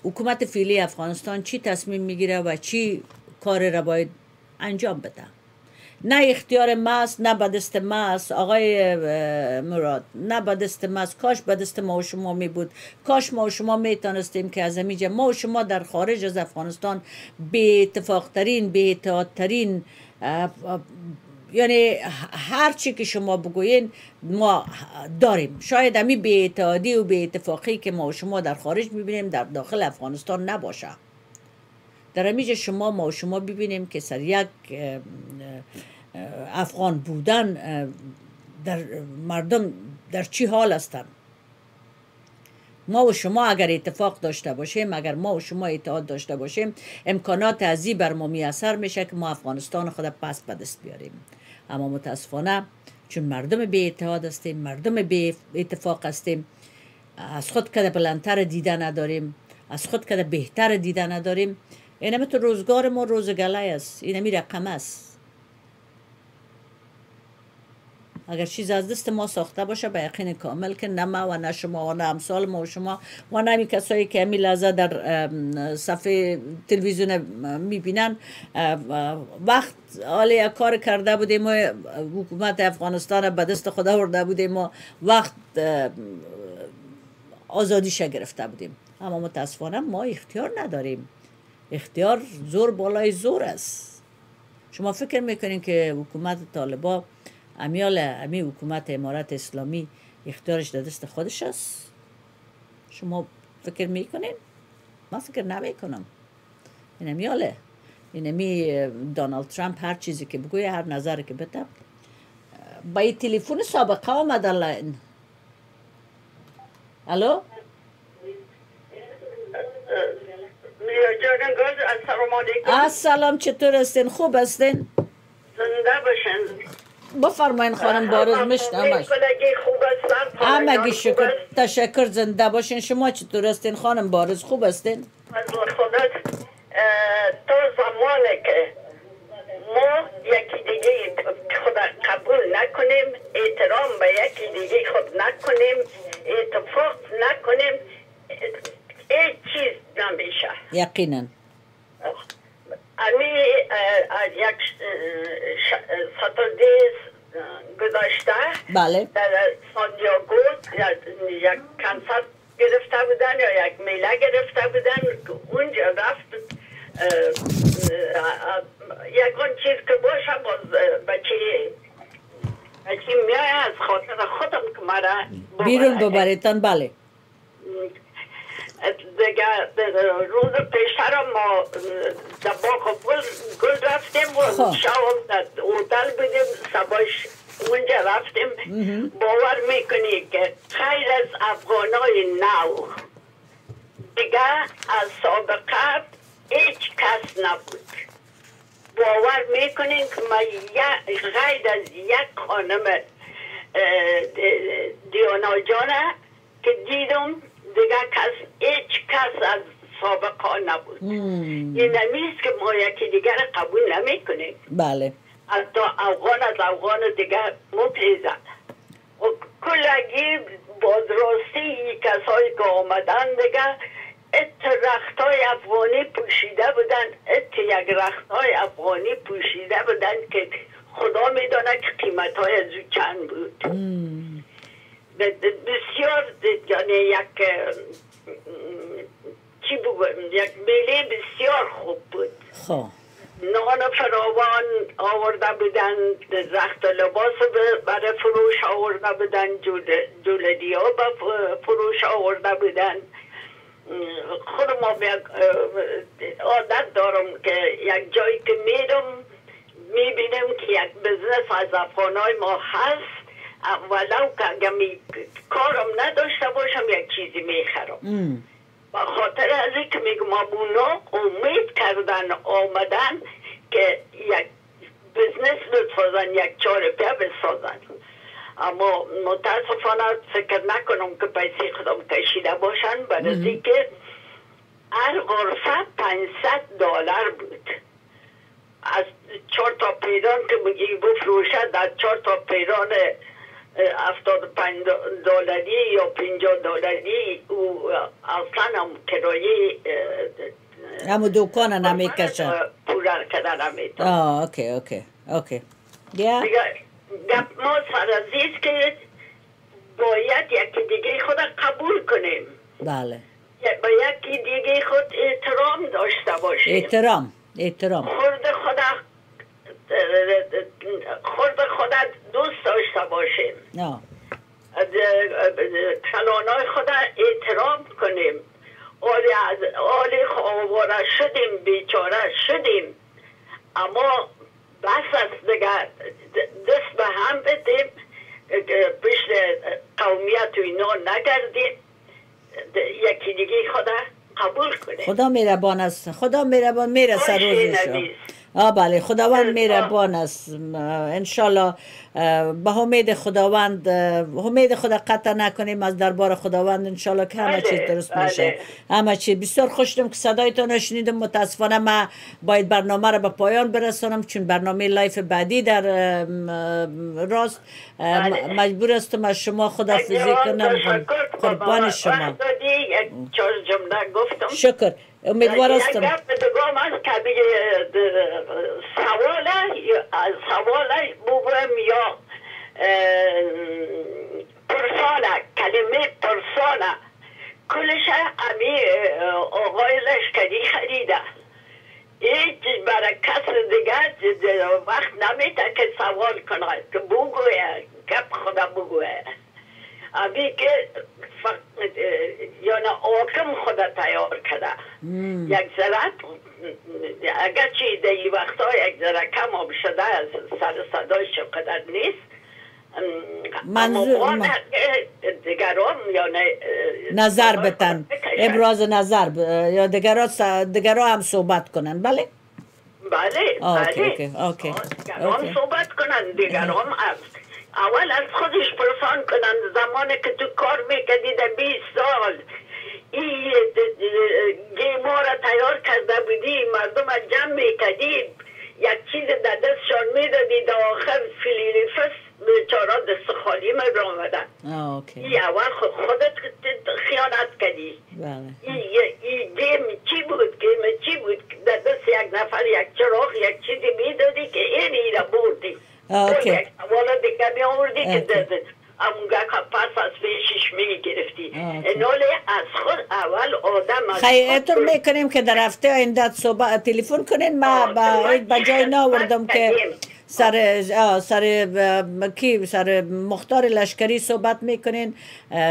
حکومت فعلی افغانستان چی تصمیم میگیره و چی کار را باید انجام بده. نه اختیار ماست، نه به دست ماست آقای مراد، نه به دست ماست. کاش به دست ما و شما می بود، کاش ما و شما میتونستیم که از همیجا ما و شما در خارج از افغانستان بی اتفاق ترین، بی اتحاد ترین، یعنی هر چی که شما بگوین ما داریم. شاید همی بی اتحادی و بی اتفاقی که ما و شما در خارج ببینیم در داخل افغانستان نباشه. در همیجا شما ما و شما ببینیم که سر یک افغان بودن در مردم در چی حال هستن. ما و شما اگر اتفاق داشته باشیم، اگر ما و شما اتحاد داشته باشیم، امکانات ازی بر ما میسر میشه که ما افغانستان خود پس به دست بیاریم. اما متاسفانه چون مردم بی اتحاد هستیم، مردم بی اتفاق هستیم، از خود کده بلندتر دیده نداریم، از خود کده بهتر دیده نداریم. اینمی تو روزگار ما روز گله است، اینمی رقم است. اگر چیز از دست ما ساخته باشه به یقین کامل که نه ما و نه شما و نه امثال ما و شما و نه کسایی که همی لحظه در صفحه تلویزیون میبینن وقت حالا کار کرده بودیم و حکومت افغانستان به دست خدا آورده بودیم و وقت آزادیش گرفته بودیم. اما متاسفانه ما اختیار نداریم. اختیار زور بالای زور است. شما فکر میکنین که حکومت طالبان امی حکومت امارت اسلامی اختیارش در دست خودش است؟ شما فکر میکنین؟ من فکر نمیکنم. این امیاله، این امی دونالد ترامپ هر چیزی که بگویه، هر نظری که بده. با این تلفن سابقه آمده لاین. الو؟ السلام، چطور هستین؟ خوب هستین؟ زنده باشین. بفرمایین خانم بارز، میشنمش. همگی شکر، تشکر، زنده باشین. شما چطور هستین خانم بارز؟ خوب هستین؟ از خودت تا زمانی که ما یکی دیگه خود قبول نکنیم، احترام به یکی دیگه خود نکنیم، اتفاق نکنیم، هیچ چیز نمیشه. یقینا. امی از یک ساتردی گذاشته بله در سانتیاگو یک کنسرت گرفته بودن یا یک میله گرفته بودن. اونجا رفت یکون چیز که باشه باز بچه میای از خاطر خودم که مرا بیرون ببریتن. بله دیگه روز پیشتر ما در باغ گل رفتیم و شام در هتل بودیم، صبحش اونجا رفتیم. باور میکنی که خیلی از افغانای نو دیگه از سابقه هیچ کس نبود. باور میکنین که من غیر از یک خانم دیانا جانه که دیدم دیگه هیچ کس از سابقه نبود. این نمیست که ما یکی دیگر قبول نمی کنیم. بله حتی افغان از افغان دیگر مپریزن و کلگی بازراستی کسایی که آمدن دیگر ات رختای افغانی پوشیده بودن، ات یک رختای افغانی پوشیده بودن که خدا میدانه که قیمت های از او چند بود. بسیار یعنی یک میله بسیار خوب بود. نان فراوان آورده بودن، رخت و لباس برای فروش آورده بودن، جولدی ها فروش آورده بودن. خودم عادت دارم که یک جایی که میرم میبینم که یک بزنس از افغانای ما هست، ولو که اگر کارم نداشته باشم یک چیزی میخرم. با خاطر از این که میگم اونا امید کردن آمدن که یک بزنس بسازن، یک چارپیه بسازن. اما متاسفانه فکر نکنم که پیسی خودم کشیده باشن، برای که هر غرفه $500 بود. از 4 تا پیران که میگی بفروشه، در 4 تا پیران $75 یا $50 او اصلا هم کرایه همو دوکان نمیکشه، پورا کردن نمیتون. اوکی دیگه گپ ما سر عزیز که باید یکی دیگه خود قبول کنیم. بله. با یکی دیگه خود احترام داشته باشیم. احترام خورد خدا دوست داشته باشیم. کلانای خدا احترام کنیم. آلی خواباره شدیم، بیچاره شدیم، اما بس است دیگه دست به هم بدیم، پشت قومیت و اینا نگردیم، یکی دیگه خدا قبول کنیم. خدا مهربان است، خدا مهربان میرسه روزشو. بله، خداوند مهربان است. انشالله به امید خداوند، امید خدا قطع نکنیم از دربار خداوند، انشالله که همه چیز درست میشه. همه چیز. بسیار خوشم که صدایتان شنیدم. متاسفانه من باید برنامه را به پایان برسانم، چون برنامه لایف بعدی در راست. مجبور هستم از شما خداحافظی کنم. قربان شما. شکر. امیدوار هستم. سوال بگویم یا پرسانه، کلمه پرسانه کلش امی آقای لشکری خریده. هیچ برای کس دیگه وقت نمیده که سوال کنه، که بگویه، گپ خدا بگویه. امی که یعنی آکم خدا تیار کرده. یک ذره اگر چی در این وقتا یک ذره کم آب شده، سر صدایش قدر نیست. منظور دیگران یعنی نظر بتن، ابراز نظر یا دیگران هم صحبت کنن. بله دیگران صحبت کنن، دیگران اول از خودش پرسان کنن. زمانی که تو کار میکردی در 20 سال این گیما را تیار کرده بودی، مردم از جمع میکردی، یک چیز در دستشان میدادی، در آخر فیلیفس بیچاره دست خالی من را آمدن. این اول خودت خیانت کردی. این گیم چی بود؟ در دست یک نفر یک چراغ یک چیزی میدادی که این را بردی. یک سوال دیگه می آوردی که امونگه که پس از پیشش می گرفتی. انولی از خود اول آدم خیلیتون میکنیم که در هفته آینده صبح تلفن کنین. من با جای ناوردم که سر مختار لشکری صحبت میکنین،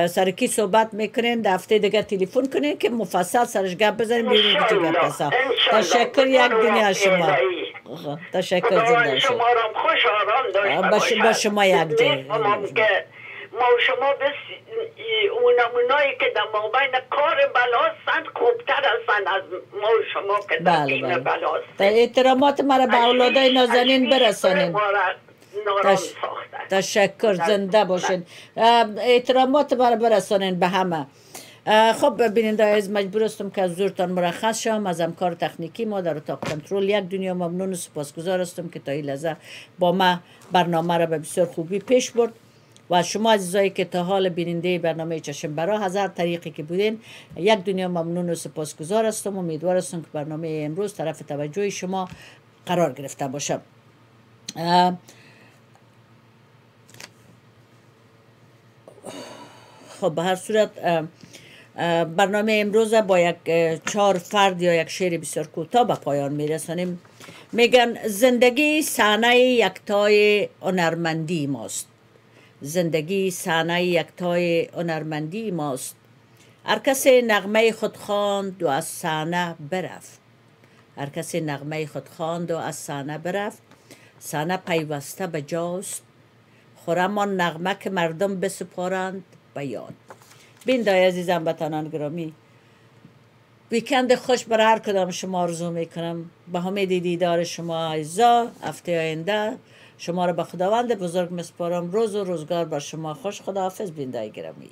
سر کی صحبت میکنین. در هفته دیگه تلفن کنین که مفصل سرش گپ بزنیم، ببینیم چه گپ است. تشکر. یک دنیا شما. تشکر. زنده شما. شما را خوش آرام داشته با شما یک جای. ما شما بس اونمونایی که در مابین کار بلاستند خوبتر هستند از ما شما که در دین بلاست. احترامات مرا به اولادای نازنین برسانین. تشکر. زنده باشین. احترامات مرا برسانین به همه. خب بیننده از مجبور هستم که از زورتان مرخص شم. از همکار تکنیکی ما در اتاق کنترل یک دنیا ممنون و سپاسگزار هستم که تا این لحظه با ما برنامه را به بسیار خوبی پیش برد و از شما عزیزایی که تا حال بیننده برنامه چشم برا هزار طریقی که بودین یک دنیا ممنون و سپاسگزار هستم. امیدوار هستم که برنامه امروز طرف توجه شما قرار گرفته باشم. خب به هر صورت برنامه امروز با یک 4 فرد یا یک شعر بسیار کوتاه به پایان میرسانیم. میگن زندگی صحنه یکتای هنرمندی ماست. زندگی صحنه یکتای هنرمندی ماست. هر کسی نغمه خود خواند و از صحنه برفت. هر کسی نغمه خود خواند و از صحنه برفت. صحنه پیوسته به جاست. خورمان نغمه که مردم بسپارند به یاد. بیننده عزیزم وطنان گرامی، ویکند خوش برای هر کدام شما آرزو میکنم. به امید دیدار شما عزیزا هفته آینده. شما را به خداوند بزرگ مسپارم. روز و روزگار بر شما خوش. خداحافظ بیننده گرامی.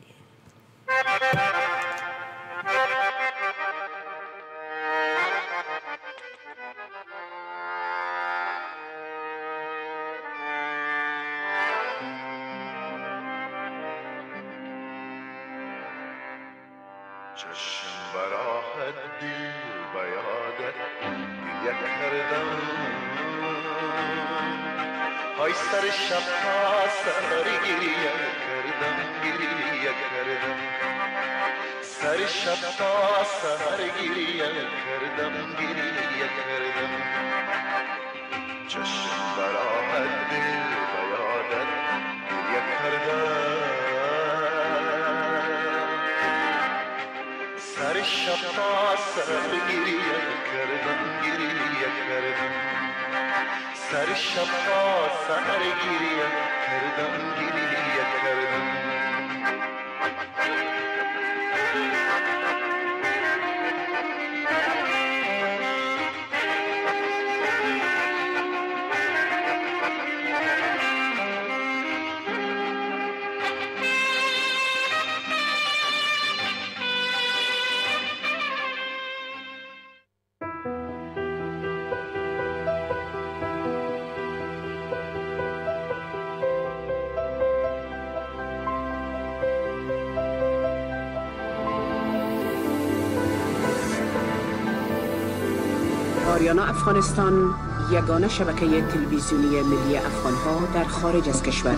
چشم براحت دل به یادت یک کردم های سر شب تا سر گریه کردم گریه کردم سر شب تا سر گریه کردم گریه کردم چشم براحت دل به یادت یک کردم سر شب تا سر گریه کردم گریه کردم سر شب تا سر گریه کردم گریه کردم آریانا افغانستان یگانه شبکه تلویزیونی ملی افغانها در خارج از کشور